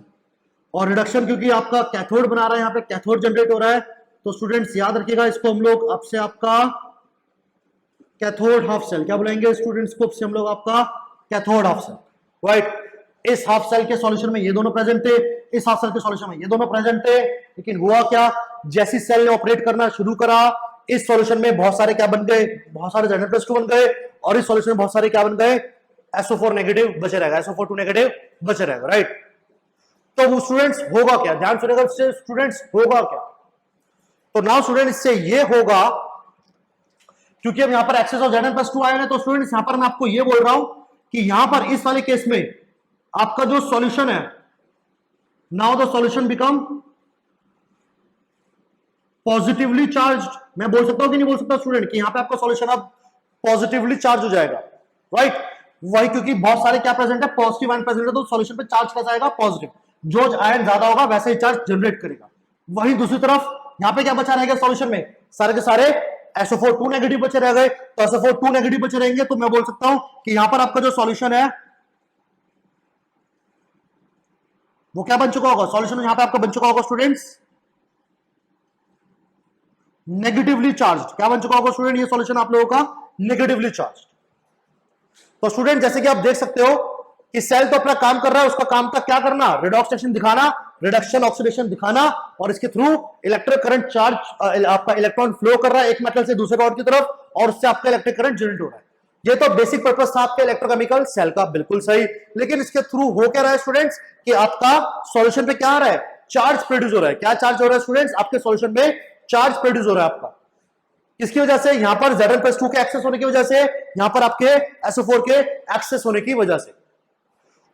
और रिडक्शन क्योंकि आपका कैथोड बना रहा है, यहाँ पे कैथोड जनरेट हो रहा है, तो स्टूडेंट्स याद रखिएगा इसको हम लोग अब से आपका कैथोड हाफ सेल। क्या बुलाएंगे स्टूडेंट्स को से हम लोग? आपका कैथोड हाफ सेल, राइट। इस हाफ सेल के सॉल्यूशन में ये दोनों प्रेजेंट थे, इस हाफ सेल के सॉल्यूशन में ये दोनों प्रेजेंट थे, लेकिन हुआ क्या, जैसी सेल ने ऑपरेट करना शुरू करा, इस सॉल्यूशन में बहुत सारे क्या बन गए? बहुत सारे Zn+2 बन गए, और इस सॉल्यूशन में बहुत सारे क्या बन गए? SO4 नेगेटिव बचे रहेगा, SO4 नेगेटिव बचे रहेगा, राइट। तो वो स्टूडेंट्स होगा क्या? ध्यान सुनेगा स्टूडेंट्स, होगा क्या? तो नाउ स्टूडेंट इससे ये होगा, क्योंकि अब यहां पर एक्सेस ऑफ Zn+2 आया है, तो स्टूडेंट्स यहां पर मैं आपको ये बोल रहा हूं कि यहां पर इस वाले केस में आपका जो सॉल्यूशन है, now the solution become positively charged. मैं बोल सकता हूं कि नहीं बोल सकता स्टूडेंट कि यहां पे आपका सॉल्यूशन अब पॉजिटिवली चार्ज हो जाएगा, राइट। वही क्योंकि बहुत सारे क्या प्रेजेंट है? पॉजिटिव आयन प्रेजेंट है, तो सॉल्यूशन पे चार्ज कैसा आएगा? पॉजिटिव। जो आयन ज्यादा होगा वैसे ही चार्ज जनरेट करेगा। वहीं दूसरी तरफ यहां पे क्या बचा रहेगा सॉल्यूशन में? सारे के सारे SO4 2 नेगेटिव बचे रह गए, तो SO4 2 नेगेटिव बचे रहेंगे, तो मैं बोल सकता हूं कि यहां पर आपका जो सॉल्यूशन है वो क्या बन चुका होगा? सॉल्यूशन यहां पे आपका बन चुका होगा स्टूडेंट्स नेगेटिवली चार्ज। क्या बन चुका होगा स्टूडेंट? ये सॉल्यूशन आप लोगों का नेगेटिवली चार्ज। तो स्टूडेंट जैसे कि आप देख सकते हो कि सेल तो अपना काम कर रहा है, उसका काम था क्या करना? रिडॉक्स रिएक्शन दिखाना, रिडक्शन ऑक्सीडेशन दिखाना, और इसके थ्रू इलेक्ट्रिक करंट चार्ज, आपका इलेक्ट्रॉन फ्लो कर रहा है एक मेटल से दूसरे रॉड की तरफ, और उससे आपका इलेक्ट्रिक करंट जनरेट हो रहा है। ये तो बेसिक पर्पस था आपके इलेक्ट्रोकेमिकल सेल का, बिल्कुल सही। लेकिन इसके थ्रू हो क्या रहा है स्टूडेंट्स कि आपका सॉल्यूशन पे क्या आ रहा है? चार्ज प्रोड्यूस हो रहा है। क्या चार्ज हो रहा है स्टूडेंट्स? आपके सॉल्यूशन में चार्ज प्रोड्यूस हो रहा है आपका। किसकी वजह से? यहां पर Zn+2 के एक्सेस होने की वजह से, यहां पर आपके SO4 के एक्सेस होने की वजह से।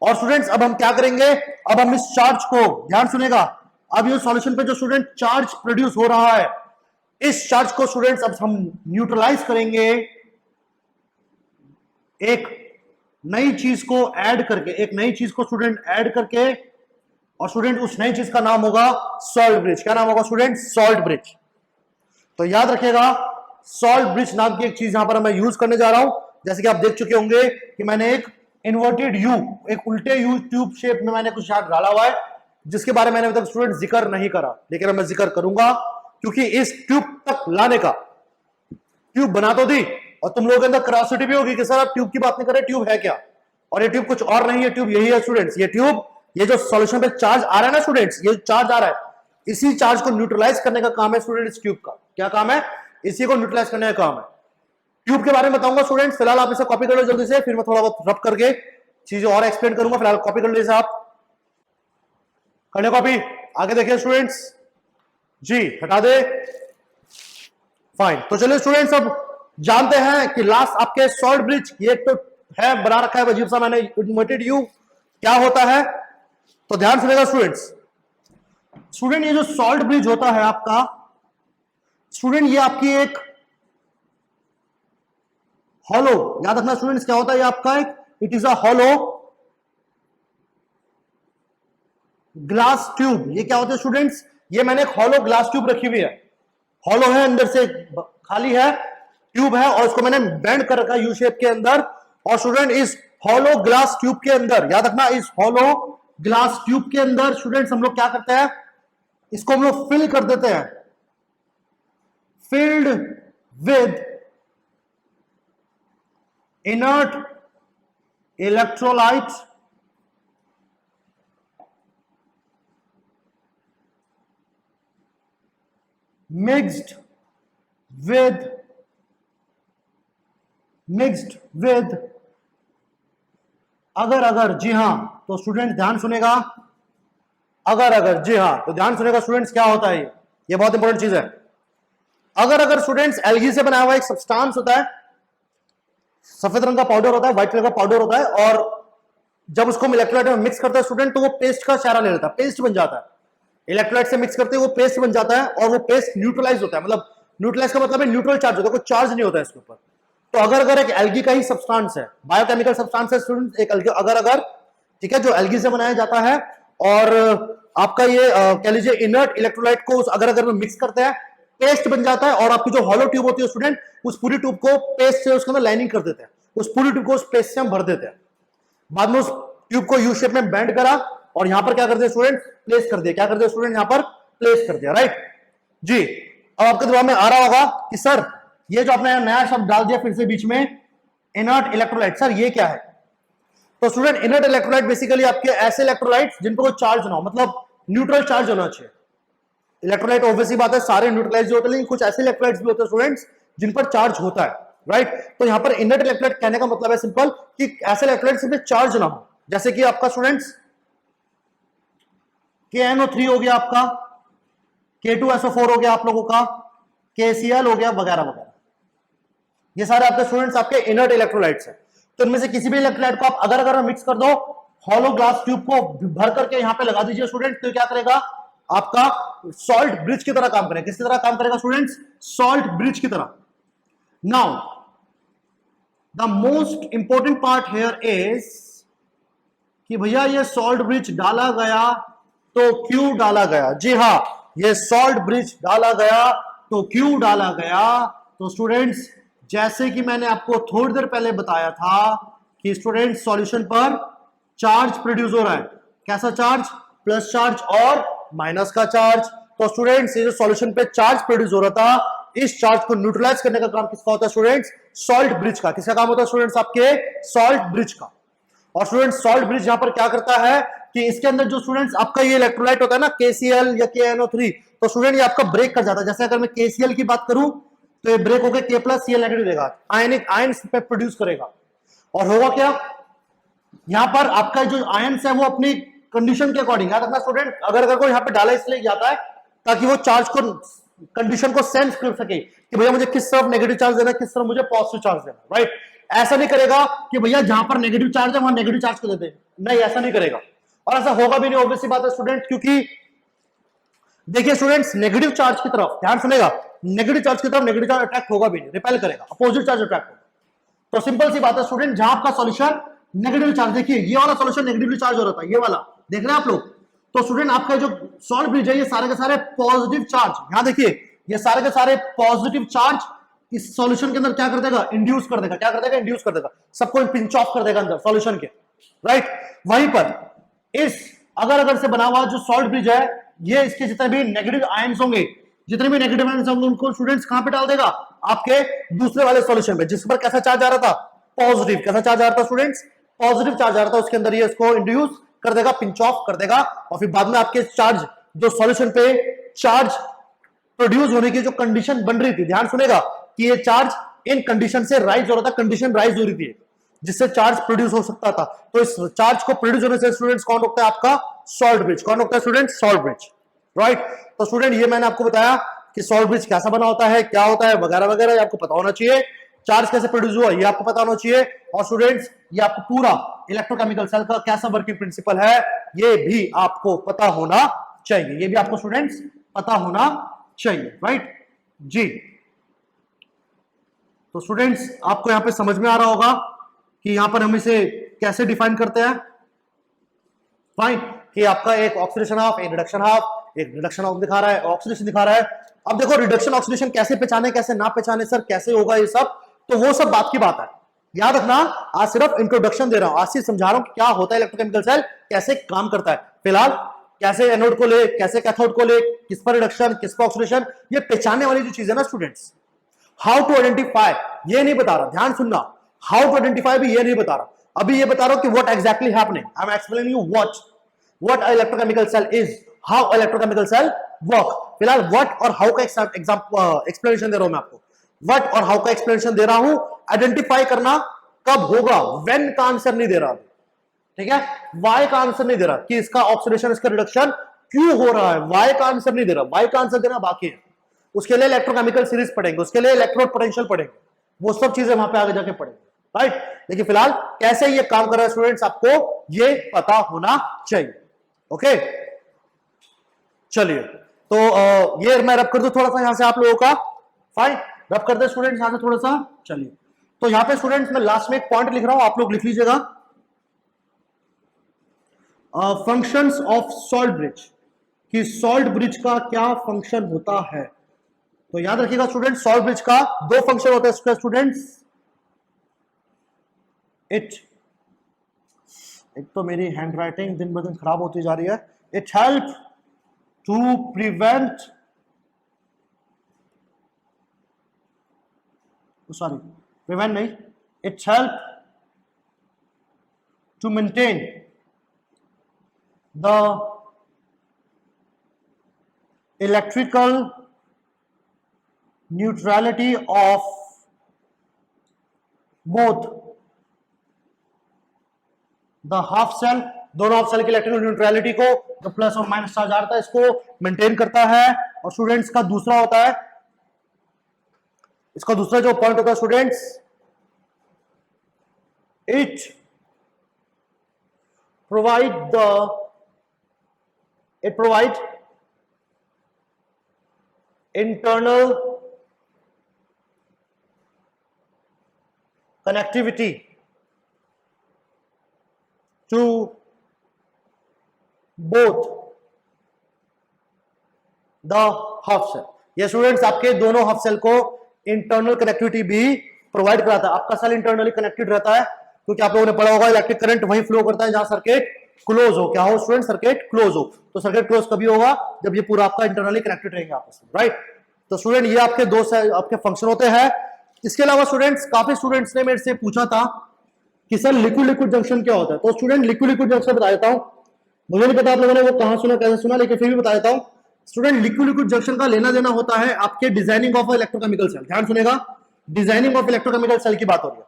और स्टूडेंट्स अब हम क्या करेंगे? अब हम इस चार्ज को, ध्यान सुनेगा, अब ये सॉल्यूशन पे जो स्टूडेंट चार्ज प्रोड्यूस हो रहा है, इस चार्ज को स्टूडेंट्स अब हम न्यूट्रलाइज करेंगे एक नई चीज को ऐड करके, एक नई चीज को स्टूडेंट ऐड करके, और स्टूडेंट उस नई चीज का नाम होगा सॉल्ट ब्रिज। क्या नाम होगा स्टूडेंट? Salt bridge. तो याद रखिएगा सॉल्ट ब्रिज नाम की एक चीज यहां पर मैं यूज करने जा रहा हूं। जैसे कि आप देख चुके होंगे कि मैंने एक इन्वर्टेड यू, एक उल्टे यू ट्यूब शेप में मैंने कुछ शायद डाला हुआ है, जिसके बारे में मैंने अभी तक स्टूडेंट जिक्र नहीं करा, लेकिन अब मैं जिक्र करूंगा, क्योंकि इस ट्यूब तक लाने का, ट्यूब बना तो दी, और तुम लोगों के अंदर क्यूरियोसिटी भी होगी कि सर आप ट्यूब की बात नहीं कर रहे, ट्यूब है क्या? और ये ट्यूब कुछ और नहीं है, ट्यूब यही है स्टूडेंट्स। ये ट्यूब, ये जो सॉल्यूशन पे चार्ज आ रहा है ना स्टूडेंट्स, ये चार्ज आ रहा है, इसी चार्ज को न्यूट्रलाइज करने का काम है स्टूडेंट इस ट्यूब का। क्या काम है? इसी को न्यूट्रलाइज करने का काम है। ट्यूब के बारे में बताऊंगा स्टूडेंट्स, फिलहाल आप इसे कॉपी कर लो जल्दी से, फिर मैं थोड़ा बहुत रब करके चीजें और एक्सप्लेन करूंगा। फिलहाल कॉपी कर लीजिए आप, कर ले कॉपी, आगे देखिए स्टूडेंट्स जी, हटा दे, फाइन। तो चलिए स्टूडेंट्स अब जानते हैं कि लास्ट आपके सॉल्ट ब्रिज, ये तो है बना रखा है अजीब सा मैंने, इन्वर्टेड यू क्या होता है, तो ध्यान सुनेगा स्टूडेंट्स। स्टूडेंट ये जो सॉल्ट ब्रिज होता है आपका, स्टूडेंट ये आपकी एक हॉलो, याद रखना स्टूडेंट्स क्या होता है ये आपका एक, it is a hollow glass tube. ये क्या होता है स्टूडेंट्स, ये मैंने एक हॉलो ग्लास ट्यूब रखी हुई है, हॉलो है, अंदर से खाली है, ट्यूब है, और इसको मैंने बेंड कर रखा है यू शेप के अंदर। और स्टूडेंट इस हॉलो ग्लास ट्यूब के अंदर, याद रखना इस हॉलो ग्लास ट्यूब के अंदर स्टूडेंट्स हम लोग क्या करते हैं, इसको हम लोग फिल कर देते हैं, filled with inert electrolyte mixed with अगर, जी हां, तो स्टूडेंट ध्यान सुनेगा, अगर, जी हां, तो ध्यान सुनेगा स्टूडेंट्स, क्या होता है ये बहुत इंपॉर्टेंट चीज है। अगर स्टूडेंट्स एल्गी से बना हुआ एक सब्सटेंस होता है, सफेद रंग का पाउडर होता है, व्हाइट कलर का पाउडर होता है, और जब उसको हम इलेक्ट्रोलाइट में मिक्स करते हैं स्टूडेंट, तो वो पेस्ट का चेहरा ले लेता है, पेस्ट बन जाता है, इलेक्ट्रोलाइट से मिक्स करते हैं वो पेस्ट बन जाता है, और वो पेस्ट न्यूट्रलाइज होता है, मतलब न्यूट्रलाइज का मतलब है न्यूट्रल चार्ज होता है, कोई चार्ज नहीं होता है इसके ऊपर। तो अगर एक एल्गी का ही सब्सटेंस है, बायोकेमिकल सब्सटेंस है स्टूडेंट, एक अगर, ठीक है, जो एल्गी से बनाया जाता है, और आपका ये कह लीजिए इनर्ट इलेक्ट्रोलाइट को उस अगर में मिक्स करते हैं, पेस्ट बन जाता है, और आपकी जो हॉलो ट्यूब होती है स्टूडेंट, उस पूरी ट्यूब को पेस्ट से उसके अंदर लाइनिंग कर देते हैं, उस पूरी ट्यूब को उस पेस्ट से हम भर देते हैं। बाद में उस ट्यूब को यू शेप में बेंड करा, और यहां पर क्या कर दिया स्टूडेंट, प्लेस कर दिया, क्या कर दिया स्टूडेंट, यहां पर प्लेस कर दिया, राइट जी। अब आपके दिमाग में आ रहा होगा कि सर ये जो आपने नया शब्द डाल दिया फिर से बीच में, इनर्ट इलेक्ट्रोलाइट, सर ये क्या है। तो स्टूडेंट इनर्ट इलेक्ट्रोलाइट बेसिकली आपके ऐसे इलेक्ट्रोलाइट्स जिन पर कोई चार्ज ना हो, मतलब न्यूट्रल चार्ज होना चाहिए। इलेक्ट्रोलाइट ऑब्वियसली बात है सारे न्यूट्रलाइज होते हैं, लेकिन कुछ ऐसे इलेक्ट्रोलाइट्स भी होते हैं स्टूडेंट्स जिन पर चार्ज होता है, राइट। तो यहां पर इनर्ट इलेक्ट्रोलाइट कहने का मतलब है सिंपल कि ऐसे इलेक्ट्रोलाइट जिन पर चार्ज ना हो, जैसे कि आपका स्टूडेंट्स KNO3 हो गया, आपका K2SO4 हो गया, आप लोगों का KCl हो गया, वगैरह वगैरह, ये सारे आपके स्टूडेंट्स आपके इनर्ट इलेक्ट्रोलाइट्स हैं। तो इनमें से किसी भी इलेक्ट्रोलाइट को आप अगर मिक्स कर दो, हॉलो ग्लास ट्यूब को भर करके यहां पे लगा दीजिए स्टूडेंट, तो क्या करेगा, आपका सॉल्ट ब्रिज की तरह काम करेगा। किसकी तरह काम करेगा स्टूडेंट्स, सॉल्ट ब्रिज की तरह। Now the most important part here is कि भैया ये सॉल्ट ब्रिज डाला गया तो क्यों डाला गया। जी हां, ये सॉल्ट ब्रिज डाला गया तो क्यों डाला गया। तो स्टूडेंट्स जैसे कि मैंने आपको थोड़ी देर पहले बताया था कि स्टूडेंट सॉल्यूशन पर चार्ज प्रोड्यूस हो रहा है, कैसा चार्ज, प्लस चार्ज और माइनस का चार्ज। तो स्टूडेंट्स ये जो सॉल्यूशन पे चार्ज प्रोड्यूस हो रहा था, इस चार्ज को न्यूट्रलाइज करने का काम किसका होता है स्टूडेंट्स, सॉल्ट ब्रिज का। किसका काम होता है स्टूडेंट्स, आपके सॉल्ट ब्रिज का। और स्टूडेंट्स सॉल्ट ब्रिज यहां पर क्या करता है कि इसके अंदर जो स्टूडेंट्स आपका ये इलेक्ट्रोलाइट होता है ना, KCl या KNO3, तो स्टूडेंट ये आपका ब्रेक कर जाता है। जैसे अगर मैं KCl की बात करूं तो ये ब्रेक होकर K+Cl नेगेटिव देगा, आयनिक आयंस पे प्रोड्यूस करेगा। और होगा क्या, यहां पर आपका जो आयंस है वो अपनी कंडीशन के अकॉर्डिंग, याद रखना स्टूडेंट, अगर कोई यहां पे डाला इसलिए जाता है ताकि वो चार्ज को, कंडीशन को सेंस कर सके कि भैया मुझे किस तरफ नेगेटिव चार्ज देना है, किस तरफ मुझे पॉजिटिव चार्ज देना, राइट। ऐसा नहीं करेगा कि भैया जहां पर नेगेटिव चार्ज है वहां नेगेटिव चार्ज को देते, नहीं ऐसा नहीं करेगा, और ऐसा होगा भी नहीं, ऑब्वियसली बात है स्टूडेंट। क्योंकि देखिए स्टूडेंट्स नेगेटिव चार्ज की तरफ ध्यान सुनेगा, नेगेटिव चार्ज की तरफ नेगेटिव चार्ज अट्रैक्ट होगा भी नहीं, रिपेल करेगा, अपोजिट चार्ज अट्रैक्ट होगा। तो सिंपल सी बात है स्टूडेंट, जहां आपका सॉल्यूशन नेगेटिव चार्ज, देखिए ये वाला सॉल्यूशन नेगेटिवली चार्ज हो रहा था, ये वाला देख रहे हैं आप लोग। तो स्टूडेंट आपका जो सॉल्ट ब्रिज है ये सारे के सारे पॉजिटिव चार्ज, यहां देखिए ये सारे के सारे पॉजिटिव चार्ज इस सॉल्यूशन के अंदर क्या कर देगा, इंड्यूस कर देगा, क्या कर देगा, इंड्यूस कर देगा, सबको पिंच ऑफ कर देगा अंदर सॉल्यूशन के, राइट। वहीं पर इस अगर से बना हुआ जो सॉल्ट ब्रिज है, ये इसके जितने भी नेगेटिव आयंस होंगे, जितने भी नेगेटिव आयंस होंगे उनको स्टूडेंट्स कहां पे डाल देगा, आपके दूसरे वाले सॉल्यूशन पे, जिस पर कैसा चार्ज आ रहा था, पॉजिटिव। कैसा चार्ज आ रहा था स्टूडेंट्स, पॉजिटिव चार्ज आ रहा था, उसके अंदर ये इसको इंड्यूस कर देगा, पिंच ऑफ कर देगा, और फिर बाद में आपके चार्ज जो सॉल्यूशन पे चार्ज प्रोड्यूस होने की जो कंडीशन बन रही थी, ध्यान सुनेगा कि ये चार्ज इन कंडीशन से राइज हो रहा था, कंडीशन राइज हो रही थी जिससे चार्ज प्रोड्यूस हो सकता था। तो इस चार्ज को प्रोड्यूस होने से स्टूडेंट्स कौन रोकता है, आपका सॉल्ट ब्रिज। कौन रोकता है स्टूडेंट्स, सॉल्ट ब्रिज, राइट। तो स्टूडेंट ये मैंने आपको बताया कि सॉल्ट ब्रिज कैसा बना होता है, क्या होता है, वगैरह वगैरह, ये आपको पता होना चाहिए। चार्ज कैसे प्रोड्यूस हुआ ये आपको पता होना चाहिए, और स्टूडेंट्स ये आपको पूरा इलेक्ट्रोकेमिकल सेल का कैसा वर्किंग प्रिंसिपल है ये भी आपको पता होना चाहिए। ये भी आपको स्टूडेंट्स पता होना चाहिए, राइट जी। तो स्टूडेंट्स आपको यहां पे समझ में आ रहा होगा कि यहां पर हम इसे कैसे डिफाइन करते हैं। फाइन, कि आपका एक ऑक्सीडेशन हाफ, एक रिडक्शन हाफ, एक रिडक्शन हाफ दिखा रहा है, ऑक्सीडेशन दिखा रहा है। अब देखो रिडक्शन ऑक्सीडेशन कैसे पहचाने, कैसे ना पहचाने सर, कैसे होगा ये सब, तो वो सब बात की बात है। याद रखना, आज सिर्फ इंट्रोडक्शन दे रहा हूं, आज सिर्फ समझा रहा हूं कि क्या होता है इलेक्ट्रोकेमिकल सेल, कैसे काम करता है। फिलहाल कैसे एनोड को ले, कैसे कैथोड को ले, किस पर रिडक्शन, किस पर ऑक्सीडेशन, ये पहचानने वाली जो चीज है ना स्टूडेंट्स, हाउ टू आइडेंटिफाई ये नहीं बता रहा, ध्यान सुनना, हाउ टू आइडेंटिफाई भी ये नहीं बता रहा, अभी ये बता रहा हूं कि what exactly happening, I am explaining you what electrochemical cell is, how electrochemical cell work। फिलहाल what और how का एक्सप्लेनेशन दे रहा हूं मैं आपको, what और how का एक्सप्लेनेशन दे रहा हूं। आइडेंटिफाई करना कब होगा, when का आंसर नहीं दे रहा, ठीक है, why का आंसर नहीं दे रहा कि इसका ऑक्सीडेशन, इसका रिडक्शन क्यों हो रहा है, why का आंसर नहीं दे रहा, why का आंसर देना बाकी है। उसके लिए इलेक्ट्रोकेमिकल सीरीज पढ़ेंगे, उसके लिए इलेक्ट्रोड पोटेंशियल पढ़ेंगे, वो सब चीजें वहां पे आगे जाके पढ़ेंगे, राइट। लेकिन फिलहाल कैसे ये काम कर रहा है स्टूडेंट्स, आपको ये पता होना चाहिए, ओके। चलिए, तो ये मैं रब कर दूं थोड़ा सा यहां से आप लोगों का, फाइन, रब कर दे स्टूडेंट्स यहां से थोड़ा सा। चलिए, तो यहां पे स्टूडेंट्स मैं लास्ट में एक पॉइंट लिख रहा हूं, आप लोग लिख लीजिएगा, फंक्शंस ऑफ सॉल्ट ब्रिज, कि सॉल्ट ब्रिज का क्या फंक्शन होता है। तो याद रखिएगा स्टूडेंट, सॉल्ट ब्रिज का दो फंक्शन होते हैं स्टूडेंट्स। एक तो मेरी हैंड राइटिंग दिन ब दिन खराब होती जा रही है। It help to prevent, sorry prevent नहीं, it help to maintain the electrical neutrality of both the half cell, दोनों हाफ सेल की इलेक्ट्रिकल न्यूट्रलिटी को, जो प्लस और माइनस चार्ज आता है इसको मेंटेन करता है। और स्टूडेंट्स का दूसरा होता है, इसका दूसरा जो पॉइंट होता है students, it provide internal connectivity to both the half cell। ये स्टूडेंट्स आपके दोनों हाफ सेल को इंटरनल कनेक्टिविटी भी प्रोवाइड कराता है। आपका सेल इंटरनली कनेक्टेड रहता है क्योंकि आप लोगों ने पढ़ा होगा इलेक्ट्रिक करंट वहीं फ्लो करता है जहां सर्किट क्लोज हो। क्या हो स्टूडेंट, सर्किट क्लोज हो। तो सर्किट क्लोज कभी होगा, जब ये पूरा आपका इंटरनली कनेक्टेड रहेंगे आपस में, राइट। तो स्टूडेंट ये आपके दो आपके फंक्शन होते हैं। इसके अलावा स्टूडेंट्स, काफी स्टूडेंट्स ने मेरे से पूछा था कि सर लिक्विड लिक्विड जंक्शन क्या होता है। तो स्टूडेंट लिक्विड लिक्विड जंक्शन बता देता हूं, मुझे नहीं पता आप लोगों ने वो कहां सुना, कैसे सुना, लेकिन फिर भी बता देता हूं। स्टूडेंट लिक्विड लिक्विड जंक्शन का लेना देना होता है आपके डिजाइनिंग ऑफ इलेक्ट्रोकेमिकल सेल। ध्यान सुनेगा, डिजाइनिंग ऑफ इलेक्ट्रोकेमिकल सेल की बात हो रही है।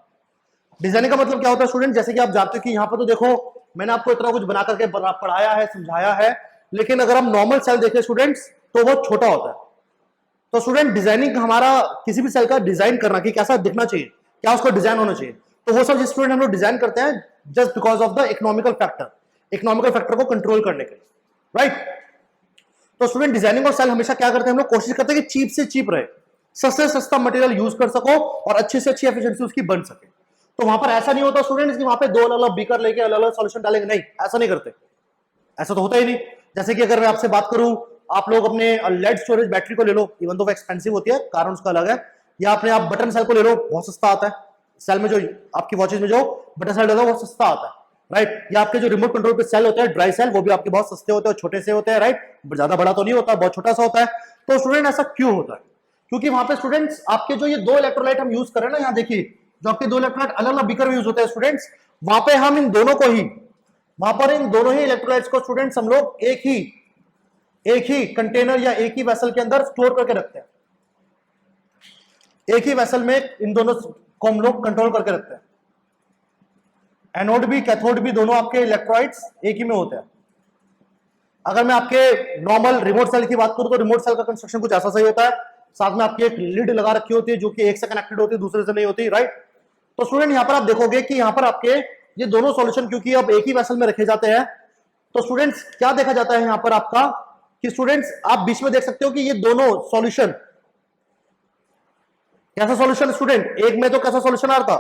डिजाइनिंग का मतलब क्या होता है स्टूडेंट, जैसे कि आप जानते हो कि यहाँ पर तो देखो मैंने आपको इतना कुछ बना करके पढ़ाया है, समझाया है, लेकिन अगर हम नॉर्मल सेल देखें स्टूडेंट्स तो वो छोटा होता है। तो स्टूडेंट डिजाइनिंग हमारा किसी भी सेल का डिजाइन करना कि कैसा दिखना चाहिए, क्या उसका डिजाइन होना चाहिए, तो वो सब स्टूडेंट हम लोग डिजाइन करते हैं just because of the economical factor को कंट्रोल करने के लिए, राइट। तो स्टूडेंट डिजाइनिंग ऑफ सेल हमेशा क्या करते हैं, हम लोग कोशिश करते हैं कि चीप से चीप रहे, सस्ते से सस्ता मटेरियल यूज कर सको और अच्छी से अच्छी एफिशिएंसी उसकी बन सके। तो वहां पर ऐसा नहीं होता स्टूडेंट्स कि वहां पे दो अलग अलग बीकर लेके अलग अलग सॉल्यूशन डालेंगे, नहीं, ऐसा नहीं करते, ऐसा तो होता ही नहीं। जैसे कि अगर मैं आपसे बात करूं, आप लोग अपने लेड स्टोरेज बैटरी को ले लो, इवन तो वो एक्सपेंसिव होती है, कारण उसका अलग है, या अपने आप बटन सेल को ले लो, बहुत सस्ता आता है। सेल में जो आपकी वॉचेज में जो बटन सेल होता है वो सस्ता आता है, राइट। या आपके जो रिमोट कंट्रोल पे सेल होते हैं, ड्राई सेल, वो भी आपके बहुत सस्ते होते हैं, छोटे से होते हैं, राइट, ज्यादा बड़ा तो नहीं होता, बहुत छोटा सा होता है। तो स्टूडेंट ऐसा क्यों होता है, क्योंकि वहां पे स्टूडेंट्स आपके जो ये दो इलेक्ट्रोलाइट हम यूज कर रहे हैं ना, यहाँ देखिए जो आपके दो इलेक्ट्रोलाइट अलग अलग बीकर में यूज होते हैं स्टूडेंट्स, वहां पे हम इन दोनों को ही, वहां पर इन दोनों ही इलेक्ट्रोलाइट्स को स्टूडेंट्स हम लोग एक ही कंटेनर या एक ही वेसल के अंदर स्टोर करके रखते हैं। एक ही वेसल में इन दोनों को हम लोग कंट्रोल करके रखते हैं। एनोड भी कैथोड भी दोनों आपके इलेक्ट्रोलाइट्स एक ही में होते हैं। अगर मैं आपके नॉर्मल रिमोट सेल की बात करूं तो रिमोट सेल का कंस्ट्रक्शन कुछ ऐसा सही होता है, साथ में आपकी एक लिड लगा रखी होती है जो कि एक से कनेक्टेड होती है, दूसरे से नहीं होती, राइट। तो स्टूडेंट यहां पर आप देखोगे कि यहां पर आपके ये दोनों सॉल्यूशन क्योंकि अब एक ही वेसल में रखे जाते हैं, तो स्टूडेंट्स क्या देखा जाता है यहां पर आपका कि स्टूडेंट्स आप बीच में देख सकते हो कि ये दोनों सॉल्यूशन, कैसा सॉल्यूशन स्टूडेंट, एक में तो कैसा सॉल्यूशन आ रहा था,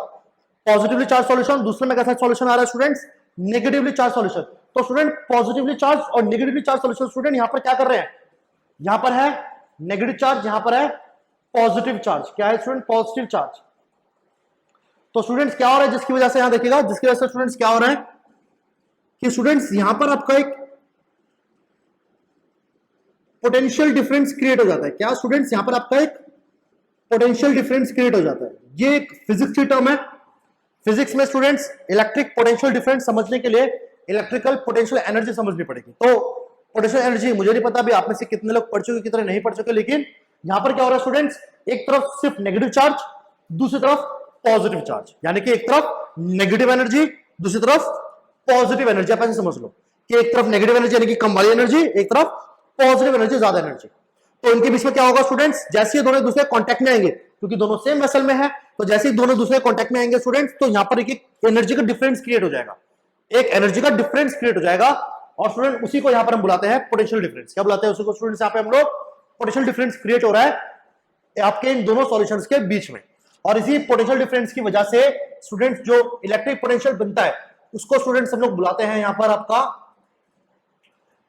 पॉजिटिवली चार्ज सॉल्यूशन, दूसरे में कैसा सॉल्यूशन आ रहा है स्टूडेंट्स, नेगेटिवली चार्ज सॉल्यूशन। तो स्टूडेंट पॉजिटिवली चार्ज और नेगेटिवली चार्ज सॉल्यूशन स्टूडेंट यहां पर क्या कर रहे हैं, यहां पर है नेगेटिव चार्ज, यहां पर है पॉजिटिव चार्ज। क्या है स्टूडेंट, पॉजिटिव चार्ज। तो स्टूडेंट्स क्या हो रहा है, जिसकी वजह से यहां देखिएगा, जिसकी वजह से स्टूडेंट्स क्या हो रहा है कि स्टूडेंट्स यहां पर आपका एक पोटेंशियल डिफरेंस क्रिएट हो जाता है। क्या स्टूडेंट्स, यहां पर आपका एक पोटेंशियल डिफरेंस क्रिएट हो जाता है। ये एक फिजिक्स की टर्म है। फिजिक्स में स्टूडेंट्स इलेक्ट्रिक पोटेंशियल डिफरेंस समझने के लिए इलेक्ट्रिकल पोटेंशियल एनर्जी समझनी पड़ेगी। तो पोटेंशियल एनर्जी मुझे नहीं पता अभी आप में से कितने लोग पढ़ चुके, कितने नहीं पढ़ चुके, लेकिन यहां पर क्या हो रहा है स्टूडेंट्स, एक तरफ सिर्फ नेगेटिव चार्ज, दूसरी तरफ पॉजिटिव चार्ज, यानी कि एक तरफ नेगेटिव एनर्जी, दूसरी तरफ पॉजिटिव एनर्जी। आप ऐसे समझ लो कि एक तरफ नेगेटिव एनर्जी यानी कि कम वाली एनर्जी, एक तरफ पॉजिटिव एनर्जी ज्यादा एनर्जी। तो इनके बीच में क्या होगा स्टूडेंट्स, जैसे ये दोनों दूसरे कांटेक्ट में आएंगे, क्योंकि दोनों सेम वेसल में है, तो जैसे ही दोनों दूसरे कांटेक्ट में आएंगे स्टूडेंट्स, तो यहां पर एक एनर्जी का डिफरेंस क्रिएट हो जाएगा, एक एनर्जी का डिफरेंस क्रिएट हो जाएगा। और स्टूडेंट उसी को यहां पर हम बुलाते हैं पोटेंशियल डिफरेंस। क्या बुलाते हैं उसी को स्टूडेंट्स, यहां पे हम लोग पोटेंशियल डिफरेंस क्रिएट हो रहा है आपके इन दोनों सॉल्यूशंस के बीच में। और इसी पोटेंशियल डिफरेंस की वजह से स्टूडेंट्स जो इलेक्ट्रिक पोटेंशियल बनता है उसको स्टूडेंट्स हम लोग बुलाते हैं यहां पर आपका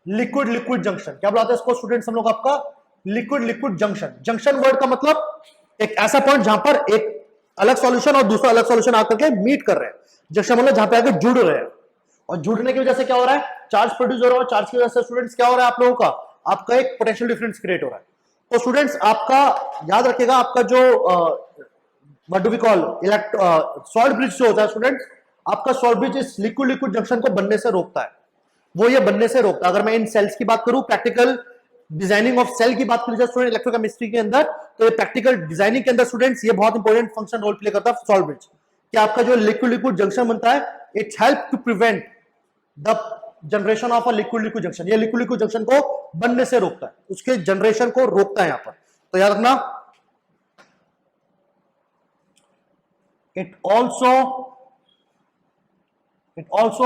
लिक्विड लिक्विड जंक्शन। क्या बुलाते हैं इसको स्टूडेंट्स हम लोग, आपका liquid liquid junction. Junction word का मतलब एक ऐसा पॉइंट जहां पर एक अलग सॉल्यूशन और दूसरा अलग सॉल्यूशन आकर के मीट कर रहे हैं। जंक्शन मतलब जहां पे आकर जुड़ रहे हैं, और जुड़ने की वजह से क्या हो रहा है, चार्ज प्रोड्यूस हो रहा है, और चार्ज की वजह से स्टूडेंट्स क्या हो रहा है आप लोगों का, आपका एक पोटेंशियल डिफरेंस क्रिएट हो रहा है। तो स्टूडेंट्स आपका याद रखिएगा, आपका जो what do we call salt bridge जो होता है स्टूडेंट्स, आपका सॉल्ट ब्रिज इस लिक्विड लिक्विड जंक्शन को बनने से रोकता है, वो ये बनने से रोकता है। अगर मैं इन सेल्स की बात करूं, प्रैक्टिकल डिजाइनिंग ऑफ सेल की बात करी जाए स्टूडेंट इलेक्ट्रोकेमिस्ट्री के अंदर, तो ये प्रैक्टिकल डिजाइनिंग के अंदर स्टूडेंट्स ये बहुत इंपॉर्टेंट फंक्शन रोल प्ले करता है सॉल्ट ब्रिज। कि आपका जो लिक्विड लिक्विड जंक्शन बनता है, it help to prevent the generation of a liquid liquid junction. ये लिक्विड लिक्विड जंक्शन को बनने से रोकता है, उसके जनरेशन को रोकता है यहां पर। तो याद रखना, it also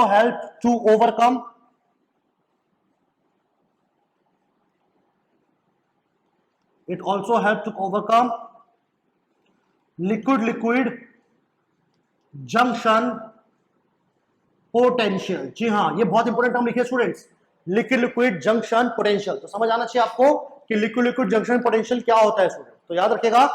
help to overcome liquid liquid junction potential. जी हाँ, ये बहुत इंपॉर्टेंट टर्म लिखिए students, liquid liquid junction potential. तो समझ आना चाहिए आपको कि लिक्विड लिक्विड जंक्शन पोटेंशियल क्या होता है स्टूडेंट। तो याद रखिएगा,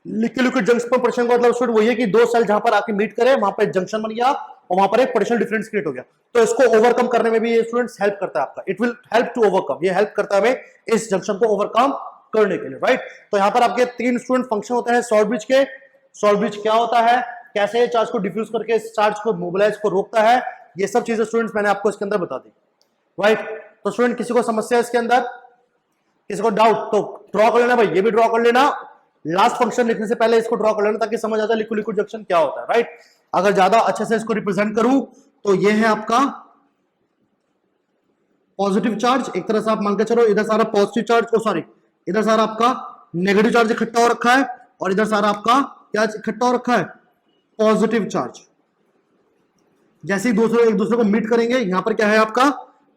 लिक्विड लिक्विड जंक्शन पोटेंशियल का मतलब स्टूडेंट वही है कि दो सेल जहां पर आके मीट करे, वहां पर जंक्शन बन गया और वहां पर एक पोटेंशियल डिफरेंस क्रिएट हो गया। तो इसको ओवरकम करने में भी ये स्टूडेंट्स हेल्प करता है आपका, it will help to overcome, ये हेल्प करता है इस जंक्शन को ओवरकम करने के लिए, राइट। तो यहां पर आपके तीन स्टूडेंट फंक्शन होते हैं सॉल्ट ब्रिज के। सॉल्ट ब्रिज क्या होता है, कैसे चार्ज को डिफ्यूज करके चार्ज को मोबिलाइज को रोकता है, ये सब चीजें स्टूडेंट्स मैंने आपको इसके अंदर बता दी, राइट। तो स्टूडेंट किसी को समस्या है इसके अंदर, किसी को डाउट, तो ड्रॉ कर लेना भाई, ये भी ड्रॉ कर लेना, लास्ट फंक्शन लिखने से पहले इसको ड्रॉ कर लेना ताकि समझ आ जाए लिक्विड लिक्विड जंक्शन क्या होता है, राइट। अगर ज्यादा अच्छे से इसको रिप्रेजेंट करूं तो ये है आपका पॉजिटिव चार्ज, एक तरह से आप मान के चलो इधर सारा पॉजिटिव चार्ज, सॉरी इधर सारा आपका नेगेटिव चार्ज इकट्ठा हो रखा है, और इधर सारा आपका क्या इकट्ठा हो रखा है, पॉजिटिव चार्ज। जैसे ही एक दूसरे को मीट करेंगे, यहां पर क्या है आपका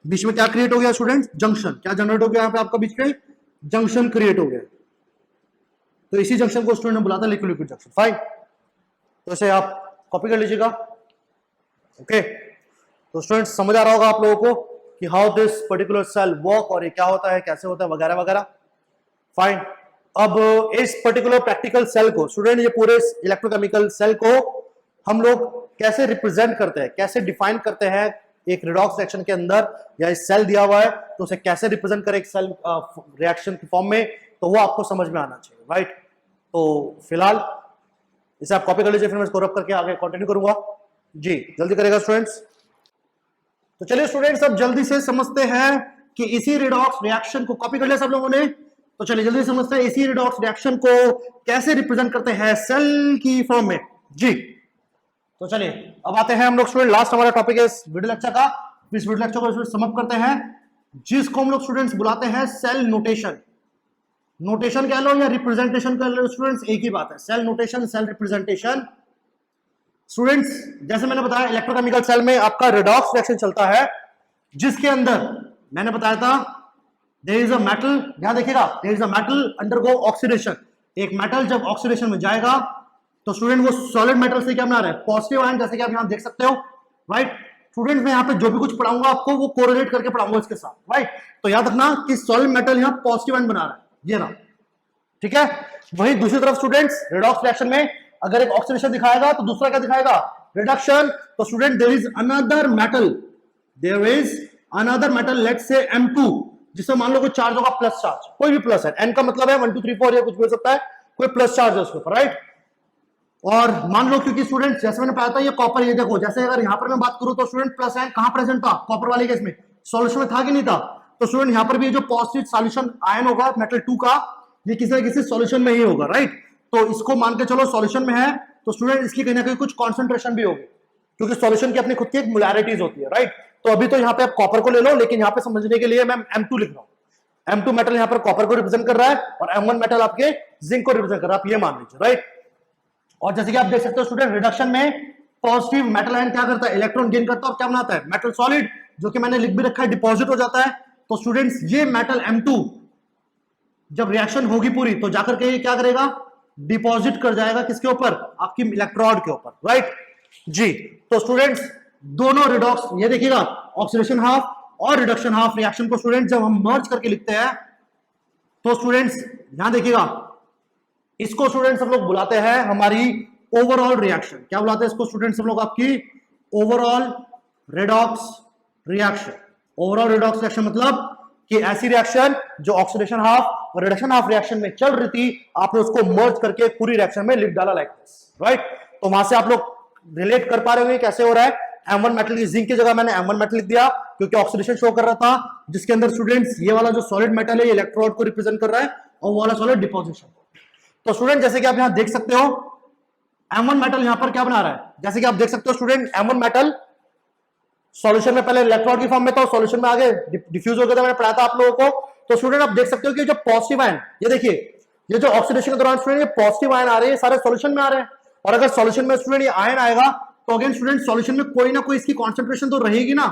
बीच में क्या क्रिएट हो गया स्टूडेंट, जंक्शन। क्या जनरेट हो गया यहाँ पे आपका बीच में, जंक्शन क्रिएट हो गया। तो इसी जंक्शन को स्टूडेंट ने बुलाता है लिक्विड लिक्विड जंक्शन, फाइन। तो इसे आप कॉपी कर लीजिएगा, ओके। तो स्टूडेंट्स समझ आ रहा होगा आप लोगों को कि how this particular cell work, और ये क्या होता है, कैसे होता है, वगैरह वगैरह, फाइन। अब इस पर्टिकुलर प्रैक्टिकल सेल को स्टूडेंट, ये पूरे इलेक्ट्रोकेमिकल सेल को हम लोग कैसे रिप्रेजेंट करते हैं, कैसे डिफाइन करते हैं एक रिडॉक्स रिएक्शन के अंदर, या इस सेल दिया हुआ है तो उसे कैसे रिप्रेजेंट करें एक सेल रिएक्शन की फॉर्म में, तो वो आपको समझ में आना चाहिए, राइट। तो फिलहाल इसे आप कॉपी कर लीजिए, फिर मैं इसको रब करके आगे कंटिन्यू करूंगा। जी जल्दी करेगा स्टूडेंट्स। तो चलिए स्टूडेंट्स अब जल्दी से समझते हैं कि इसी रिडॉक्स रिएक्शन को, कॉपी कर लिया सब लोगों ने, तो चलिए जल्दी समझते हैं इसी रिडॉक्स रिएक्शन को कैसे रिप्रेजेंट करते हैं सेल की फॉर्म में। जी तो चलिए अब आते हैं हम लोग स्टूडेंट, लास्ट हमारा टॉपिक है इस वीडियो लेक्चर का। इस वीडियो लेक्चर को समाप्त करते हैं, जिसको हम लोग स्टूडेंट्स बुलाते हैं सेल नोटेशन। नोटेशन कह लो या रिप्रेजेंटेशन कह लो स्टूडेंट्स, एक ही बात है, cell notation, cell representation. Students जैसे मैंने बताया इलेक्ट्रोकेमिकल सेल में आपका रिडॉक्स रिएक्शन चलता है, जिसके अंदर मैंने बताया था देयर इज अ मेटल, यहां देखिएगा, there is a metal undergo oxidation. एक मेटल जब ऑक्सीडेशन में जाएगा तो स्टूडेंट वो सॉलिड मेटल से क्या बना रहा है, पॉजिटिव आयन, जैसे कि आप यहां देख सकते हो, राइट। स्टूडेंट मैं यहाँ पे जो भी कुछ पढ़ाऊंगा आपको वो कोरिलेट करके पढ़ाऊंगा इसके साथ, राइट। तो याद रखना कि सॉलिड मेटल यहाँ पॉजिटिव आयन बना रहा है, ये रहा, ठीक है। वही दूसरी तरफ स्टूडेंट्स रेडॉक्स रिएक्शन में अगर एक ऑक्सीडेशन दिखाएगा तो दूसरा क्या दिखाएगा, रिडक्शन। तो student there is another metal, there is another metal, let's say M2, जिसमें मान लो कोई चार्ज होगा प्लस चार्ज, कोई भी प्लस है, N का मतलब है 1 2 3 4 या कुछ भी हो सकता है, कोई प्लस चार्ज है उसके ऊपर, राइट। और मान लो क्योंकि स्टूडेंट जैसे मैंने बताया था ये कॉपर, ये देखो जैसे अगर यहां पर मैं बात करूं तो स्टूडेंट प्लस आयन कहां प्रेजेंट था, कॉपर वाले केस में सॉल्यूशन में था कि नहीं था। तो स्टूडेंट यहां पर भी जो पॉजिटिव सॉल्यूशन आयन होगा मेटल 2 का, ये किसी न किसी सॉल्यूशन में ही होगा, राइट। तो इसको मान के चलो सॉल्यूशन में है तो स्टूडेंट इसकी कहीं ना कहीं कुछ कॉन्सेंट्रेशन भी होगी, क्योंकि सॉल्यूशन की अपनी खुद की एक मोलैरिटीज होती है, राइट। तो अभी तो यहाँ पे आप कॉपर को ले लो, लेकिन यहाँ पे समझने के लिए मैं M2 लिख रहा हूं। M2 मेटल यहाँ पर कॉपर को रिप्रेजेंट कर रहा है और M1 मेटल आपके जिंक को रिप्रेजेंट कर रहा है, आप ये मान लीजिए, राइट। और जैसे कि आप देख सकते हो स्टूडेंट रिडक्शन में पॉजिटिव मेटल आयन क्या करता है, इलेक्ट्रॉन गेन करता है और क्या बनाता है, मेटल सॉलिड, जो कि मैंने लिख भी रखा है, डिपॉजिट हो जाता है। तो स्टूडेंट्स ये मेटल M2 जब रिएक्शन होगी पूरी तो जाकर के ये क्या करेगा, डिपॉजिट कर जाएगा किसके ऊपर, आपकी इलेक्ट्रोड के ऊपर, राइट जी। तो स्टूडेंट्स दोनों रिडॉक्स, ये देखिएगा ऑक्सीडेशन हाफ और रिडक्शन हाफ रिएक्शन को स्टूडेंट जब हम मर्ज करके लिखते हैं तो स्टूडेंट्स यहां देखिएगा, इसको स्टूडेंट्स हम लोग बुलाते हैं हमारी ओवरऑल रिएक्शन। क्या बुलाते हैं इसको स्टूडेंट्स हम लोग, आपकी overall redox reaction. Overall redox reaction मतलब कि ऐसी रिएक्शन जो ऑक्सीडेशन हाफ और रिडक्शन हाफ रिएक्शन में चल रही थी, आपने उसको मर्ज करके पूरी रिएक्शन में लिख डाला, लाइक दिस, राइट। तो वहां से आप लोग रिलेट कर पा रहे होंगे कैसे हो रहा है। M1 मेटल की जिंक की जगह मैंने M1 मेटल लिख दिया क्योंकि ऑक्सीडेशन शो कर रहा था, जिसके अंदर स्टूडेंट्स ये वाला जो सॉलिड मेटल है ये इलेक्ट्रोड को रिप्रेजेंट कर रहा है और वो वाला सॉलिड डिपोजिशन। तो स्टूडेंट जैसे कि आप यहां देख सकते हो M1 मेटल यहां पर क्या बना रहा है, जैसे कि आप देख सकते हो स्टूडेंट M1 मेटल सॉल्यूशन में पहले इलेक्ट्रोड की फॉर्म में था, सॉल्यूशन में आगे डिफ्यूज हो गया था, मैंने पढ़ाया था आप लोगों को। तो स्टूडेंट आप देख सकते हो कि जो पॉजिटिव आयन, ये देखिए ये जो ऑक्सीडेशन के दौरान स्टूडेंट ये पॉजिटिव आयन आ रहे हैं, सारे सॉल्यूशन में आ रहे हैं। और अगर सॉल्यूशन में स्टूडेंट ये आयन आएगा तो अगेन स्टूडेंट सॉल्यूशन में कोई ना कोई इसकी कॉन्सेंट्रेशन तो रहेगी ना।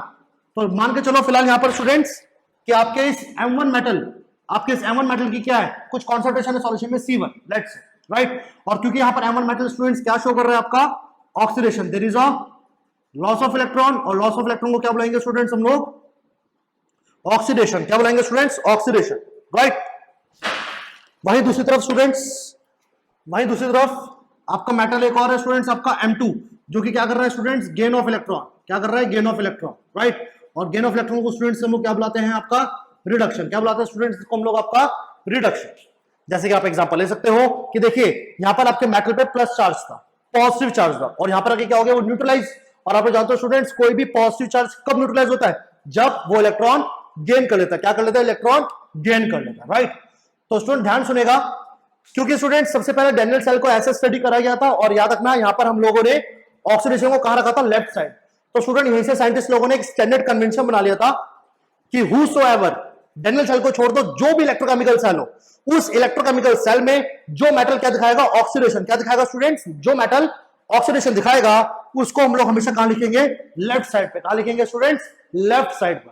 तो मान के चलो फिलहाल यहां पर स्टूडेंट्स कि आपके इस M1 मेटल, आपके इस M1 मेटल की क्या है, कुछ कॉन्सेंट्रेशन है सॉल्यूशन में C1, लेट्स से, राइट। और क्योंकि यहां पर M1 मेटल स्टूडेंट्स क्या शो कर रहा है आपका, oxidation, there is a loss of electron, और लॉस ऑफ इलेक्ट्रॉन को क्या बुलाएंगे स्टूडेंट्स हम लोग, ऑक्सीडेशन। क्या बुलाएंगे स्टूडेंट्स, ऑक्सीडेशन, राइट। वहीं दूसरी तरफ स्टूडेंट्स, वहीं दूसरी तरफ आपका मेटल एक और है स्टूडेंट्स, आपका M2, जो कि क्या कर रहा है स्टूडेंट्स, गेन ऑफ इलेक्ट्रॉन। क्या कर रहा है, गेन ऑफ इलेक्ट्रॉन, राइट। और गेन ऑफ इलेक्ट्रॉन को स्टूडेंट्स हम लोग क्या बुलाते हैं, आपका रिडक्शन। क्या बुलाते हैं स्टूडेंट्स को हम लोग, आपका रिडक्शन। जैसे कि आप एग्जांपल ले सकते हो कि देखिए यहां पर आपके मेटल पे प्लस चार्ज था, पॉजिटिव चार्ज था, और यहां पर आगे क्या हो गया, वो न्यूट्रलाइज। और आप जानते हो स्टूडेंट्स कोई भी पॉजिटिव चार्ज कब न्यूट्रलाइज होता है, जब वो इलेक्ट्रॉन गेन कर लेता है। क्या कर लेता है, इलेक्ट्रॉन गेन कर लेता है, राइट। तो स्टूडेंट ध्यान सुनेगा, क्योंकि स्टूडेंट सबसे पहले डैनियल सेल को ऐसे स्टडी कराया गया था, और याद रखना यहां पर हम लोगों ने ऑक्सीडेशन को कहां रखा था, लेफ्ट साइड। तो स्टूडेंट यहीं से साइंटिस्ट लोगों ने एक स्टैंडर्ड कन्वेंशन बना लिया था कि हूसोएवर, डैनियल सेल को छोड़ दो, जो भी इलेक्ट्रोकेमिकल सेल हो, उस इलेक्ट्रोकेमिकल सेल में जो मेटल क्या दिखाएगा, ऑक्सीडेशन। क्या दिखाएगा स्टूडेंट्स, जो मेटल ऑक्सीडेशन दिखाएगा उसको हम लोग हमेशा कहां लिखेंगे, लेफ्ट साइड पे। कहां लिखेंगे स्टूडेंट्स, लेफ्ट साइड पर।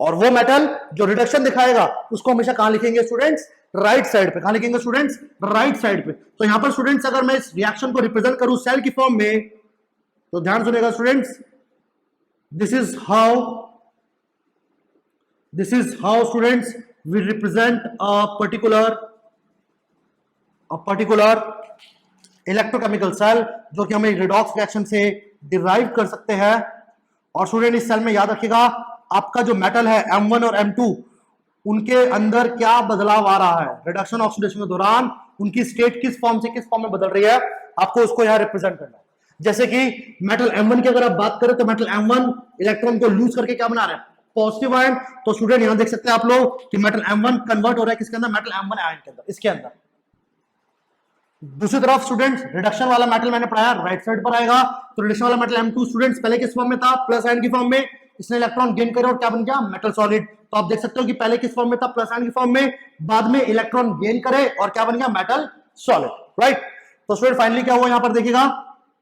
और वो मेटल जो रिडक्शन दिखाएगा उसको हमेशा कहां लिखेंगे स्टूडेंट्स, राइट साइड पे। कहां लिखेंगे स्टूडेंट्स, राइट साइड पे। तो यहां पर स्टूडेंट्स अगर मैं इस रिएक्शन को रिप्रेजेंट करूं सेल की फॉर्म में, तो ध्यान सुनेगा students, this is how students we represent a particular electrochemical cell, जो कि हम रिडॉक्स रिएक्शन से डिराइव कर सकते हैं। और स्टूडेंट इस सेल में याद रखिएगा आपका जो मेटल है M1 और M2, उनके अंदर क्या बदलाव आ रहा है रिडक्शन ऑक्सीडेशन के दौरान, उनकी स्टेट किस फॉर्म से किस फॉर्म में बदल रही है, आपको उसको यहां रिप्रेजेंट करना है। जैसे कि मेटल M1 की अगर आप बात करें तो मेटल M1 इलेक्ट्रॉन को लूज करके क्या बना रहा है, पॉजिटिव आयन। तो स्टूडेंट यहां देख सकते हैं आप लोग कि मेटल M1 कन्वर्ट हो रहा है किसके अंदर, मेटल M1 आयन के अंदर, इसके अंदर। दूसरी तरफ स्टूडेंट रिडक्शन वाला मेटल मैंने पढ़ाया राइट साइड पर आएगा। तो रिडक्शन वाला मेटल M2 स्टूडेंट्स पहले किस फॉर्म में था, प्लस आयन की फॉर्म में, इसने इलेक्ट्रॉन गेन करे और क्या बन गया, मेटल सॉलिड। तो आप देख सकते हो कि पहले किस फॉर्म में था, प्लस आयन की फॉर्म में, बाद में इलेक्ट्रॉन गेन करे और क्या बन गया, मेटल सॉलिड, राइट। तो स्टूडेंट फाइनली क्या हुआ, यहां पर देखिएगा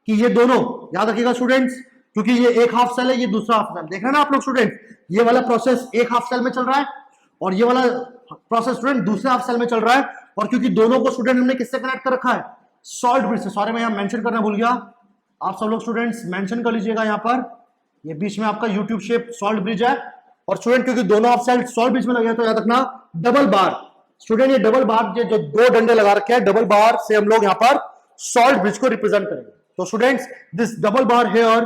कि ये दोनों, याद रखिएगा स्टूडेंट्स, क्योंकि ये एक हाफ सेल है, ये दूसरा हाफ सेल, देख रहे हैं ना आप लोग स्टूडेंट, ये वाला प्रोसेस एक हाफ सेल में चल रहा है और ये वाला प्रोसेस स्टूडेंट दूसरे हाफ सेल में चल रहा है, और क्योंकि दोनों को स्टूडेंट हमने किससे कनेक्ट कर रखा है, सॉल्ट ब्रिज से। सॉरी मैं यहाँ मेंशन करना भूल गया, आप सब लोग स्टूडेंट्स मेंशन कर लीजिएगा यहाँ पर, ये बीच में आपका यूट्यूब शेप सॉल्ट ब्रिज है। और स्टूडेंट क्योंकि दोनों हाफ सेल सॉल्ट ब्रिज में लगे हैं तो याद रखना डबल बार। स्टूडेंट ये डबल बार जो दो डंडे लगा रखे हैं, डबल बार से हम लोग यहाँ पर सॉल्ट ब्रिज को रिप्रेजेंट करेंगे। तो students this double bar here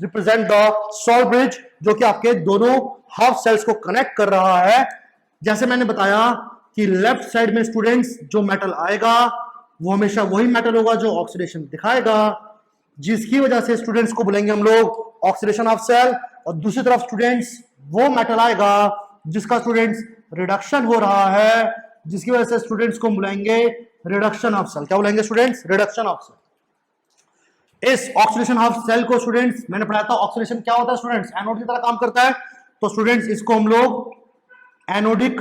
represent the salt bridge, जो कि आपके दोनों हाफ सेल्स को कनेक्ट कर रहा है। जैसे मैंने बताया कि लेफ्ट साइड में स्टूडेंट्स जो मेटल आएगा वो हमेशा वही मेटल होगा जो ऑक्सीडेशन दिखाएगा, जिसकी वजह से स्टूडेंट्स को बोलेंगे हम लोग ऑक्सीडेशन ऑफ सेल। और दूसरी तरफ स्टूडेंट्स वो मेटल आएगा जिसका स्टूडेंट्स रिडक्शन हो रहा है, जिसकी वजह से स्टूडेंट्स को बुलाएंगे रिडक्शन ऑफ सेल। क्या बुलाएंगे स्टूडेंट्स? Reduction of cell. इस ऑक्सीडेशन ऑफ सेल को स्टूडेंट्स मैंने पढ़ाया था, ऑक्सीडेशन क्या होता है स्टूडेंट्स? एनोड की तरह काम करता है। तो स्टूडेंट्स इसको हम लोग एनोडिक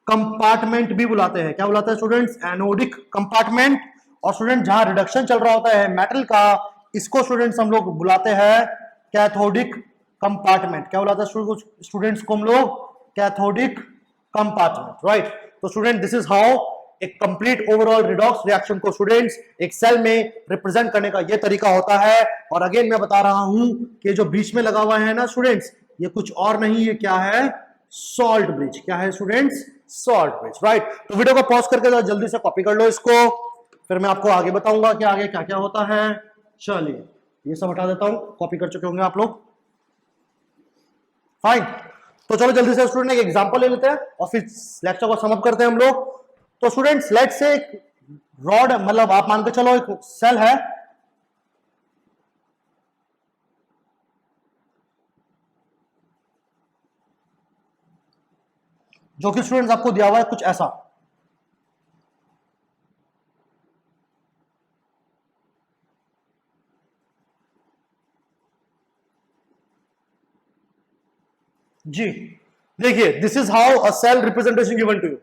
कंपार्टमेंट भी बुलाते हैं। क्या बुलाते हैं स्टूडेंट्स? Anodic compartment. और स्टूडेंट जहां रिडक्शन चल रहा होता है मेटल का, इसको स्टूडेंट्स हम लोग बुलाते हैं कैथोडिक कंपार्टमेंट। क्या बुलाते हैं स्टूडेंट्स को हम लोग? Cathodic compartment, right. तो स्टूडेंट दिस इज हाउ एक कंप्लीट ओवरऑल रिडॉक्स रिएक्शन को स्टूडेंट्स एक सेल में रिप्रेजेंट करने का ये तरीका होता है। और अगेन मैं बता रहा हूं कि जो बीच में लगा हुआ है ना स्टूडेंट्स, ये कुछ और नहीं, ये क्या है? Salt bridge. क्या है स्टूडेंट्स? Salt bridge, right. तो वीडियो को पॉज करके जल्दी से कॉपी कर लो इसको, फिर मैं आपको आगे बताऊंगा कि आगे क्या क्या होता है। चलिए ये सब हटा देता हूं, कॉपी कर चुके होंगे आप लोग, फाइन। तो चलो जल्दी से स्टूडेंट एक एग्जांपल ले लेते हैं और फिर लेक्चर को समअप करते हैं हम लोग। तो स्टूडेंट्स लेट्स से एक रॉड, मतलब आप मान के चलो एक सेल है, जो कि स्टूडेंट्स आपको दिया हुआ है कुछ ऐसा। जी देखिए, this is how a cell representation given to you.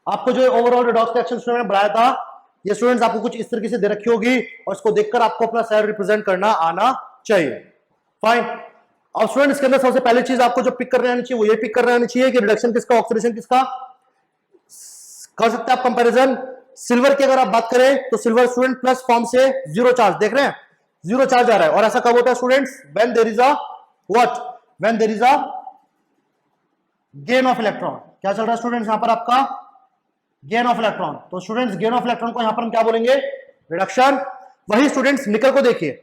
आपको जो ओवरऑल रिडॉक्स रिएक्शन स्टूडेंट बनाया था, ये स्टूडेंट्स आपको कुछ इस तरीके से दे रखी होगी और इसको देखकर आपको अपना सेल रिप्रेजेंट करना आना चाहिए, फाइन। अब स्टूडेंट इसके अंदर सबसे पहली चीज आपको जो पिक करने आनी चाहिए वो ये पिक करने आनी चाहिए कि रिडक्शन किसका, ऑक्सीडेशन किसका। कर सकते हैं आप कंपैरिजन। सिल्वर की अगर आप बात करें तो सिल्वर स्टूडेंट प्लस फॉर्म से जीरो चार्ज, देख रहे हैं जीरो चार्ज आ रहा है। और ऐसा कब होता है students? When there is a what? When there is a gain of electron. क्या चल रहा है स्टूडेंट्स यहां पर आपका? Gain of electron. तो स्टूडेंट्स गेन ऑफ इलेक्ट्रॉन को यहां पर हम क्या बोलेंगे? रिडक्शन। वही स्टूडेंट्स निकल को देखिए,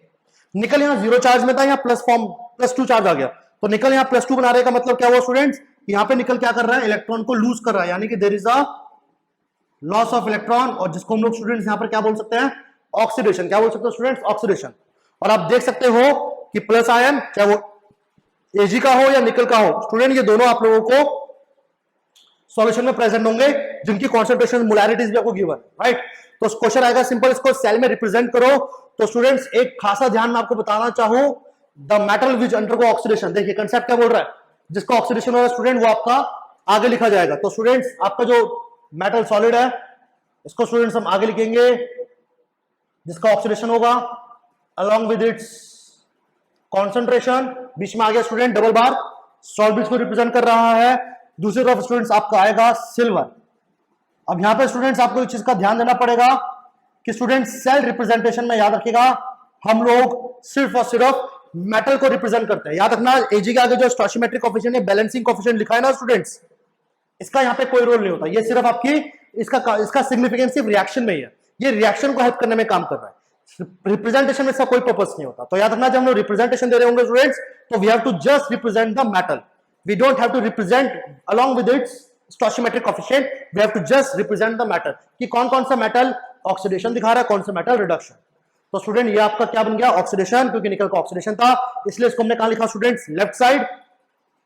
निकल यहां जीरो चार्ज में था, यहां plus form plus two charge आ गया, तो निकल यहां प्लस टू बना रहे का मतलब क्या हुआ स्टूडेंट्स? यहां पे निकल क्या कर रहा है? इलेक्ट्रॉन को लूज कर रहा है, यानी कि there is a loss of electron, और जिसको हम लोग स्टूडेंट्स यहां पर क्या बोल सकते हैं? ऑक्सीडेशन। क्या बोल सकते हो स्टूडेंट्स? ऑक्सीडेशन। और आप देख सकते हो कि प्लस आयन चाहे वो एजी का हो या निकल का हो स्टूडेंट, ये दोनों आप लोगों को सॉल्यूशन में प्रेजेंट होंगे, जिनकी कॉन्सेंट्रेशन मोलैरिटीज भी आपको गिवन, राइट। तो क्वेश्चन आएगा सिंपल, इसको सेल में रिप्रेजेंट करो। तो स्टूडेंट्स एक खासा ध्यान में आपको बताना चाहूं, the metal which undergo oxidation, देखिए कंसेप्ट क्या बोल रहा है, जिसका ऑक्सीडेशन हो रहा है स्टूडेंट वो आपका आगे लिखा जाएगा। तो स्टूडेंट्स आपका जो मेटल सॉलिड है इसको स्टूडेंट्स हम आगे लिखेंगे, जिसका ऑक्सीडेशन होगा along with its concentration। बीच में आ गया स्टूडेंट डबल बार, सॉल्ट ब्रिज को रिप्रेजेंट कर रहा है। दूसरी तरफ स्टूडेंट्स आपका आएगा सिल्वर। अब यहां पे स्टूडेंट्स आपको एक चीज का ध्यान देना पड़ेगा कि स्टूडेंट्स सेल रिप्रेजेंटेशन में याद रखिएगा हम लोग सिर्फ और सिर्फ मेटल को रिप्रेजेंट करते हैं। याद रखना एजी के आगे जो स्टोइचियोमेट्रिक कोएफिशिएंट या बैलेंसिंग कोएफिशिएंट लिखा है ना स्टूडेंट्स, इसका यहां पे कोई रोल नहीं होता, ये सिर्फ आपकी इसका सिग्निफिकेंस सिर्फ रिएक्शन में ही है, ये रिएक्शन को हेल्प करने में काम कर रहा है, रिप्रेजेंटेशन में इसका कोई पर्पस नहीं होता। तो याद रखना जब हम लोग रिप्रेजेंटेशन दे रहे होंगे स्टूडेंट्स, तो we have to just represent the metal, we don't have to represent along with its stoichiometric coefficient, we have to just represent the metal कि कौन कौन सा मेटल ऑक्सीडेशन दिखा रहा है, कौन सा मेटल रिडक्शन। तो स्टूडेंट ये आपका क्या बन गया? ऑक्सीडेशन, क्योंकि निकल का ऑक्सीडेशन था इसलिए इसको हमने कहां लिखा स्टूडेंट्स? Left side.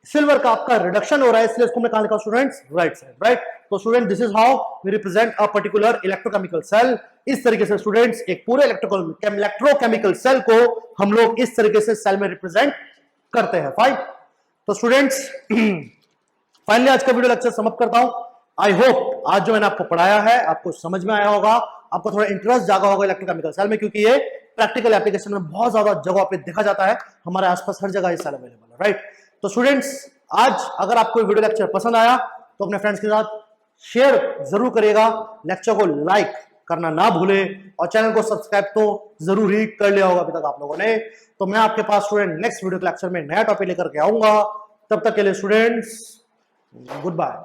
सिल्वर का आपका रिडक्शन हो रहा है इसलिए इसको हमने कहां लिखा स्टूडेंट्स? Right side, right. तो student this is how we represent a particular electrochemical cell. इस तरीके से स्टूडेंट्स एक पूरे इलेक्ट्रोकेमिकल सेल को हम लोग इस तरीके से सेल में रिप्रेजेंट करते हैं, फाइन। तो स्टूडेंट्स फाइनली आज का वीडियो लेक्चर समाप्त करता हूं। आई होप आज जो मैंने आपको पढ़ाया है आपको समझ में आया होगा, आपको थोड़ा इंटरेस्ट जागा होगा इलेक्ट्रोकेमिकल सेल में, क्योंकि ये प्रैक्टिकल एप्लीकेशन में बहुत ज्यादा जगह पे देखा जाता है, हमारे आसपास हर जगह ये सेल अवेलेबल है, राइट। तो स्टूडेंट्स आज अगर आपको वीडियो लेक्चर पसंद आया तो अपने फ्रेंड्स के साथ शेयर जरूर करिएगा, लेक्चर को लाइक करना ना भूले और चैनल को सब्सक्राइब तो जरूर ही कर लिया होगा अभी तक आप लोगों ने। तो मैं आपके पास स्टूडेंट नेक्स्ट वीडियो के लेक्चर में नया टॉपिक लेकर के आऊंगा। तब तक के लिए स्टूडेंट्स गुड बाय।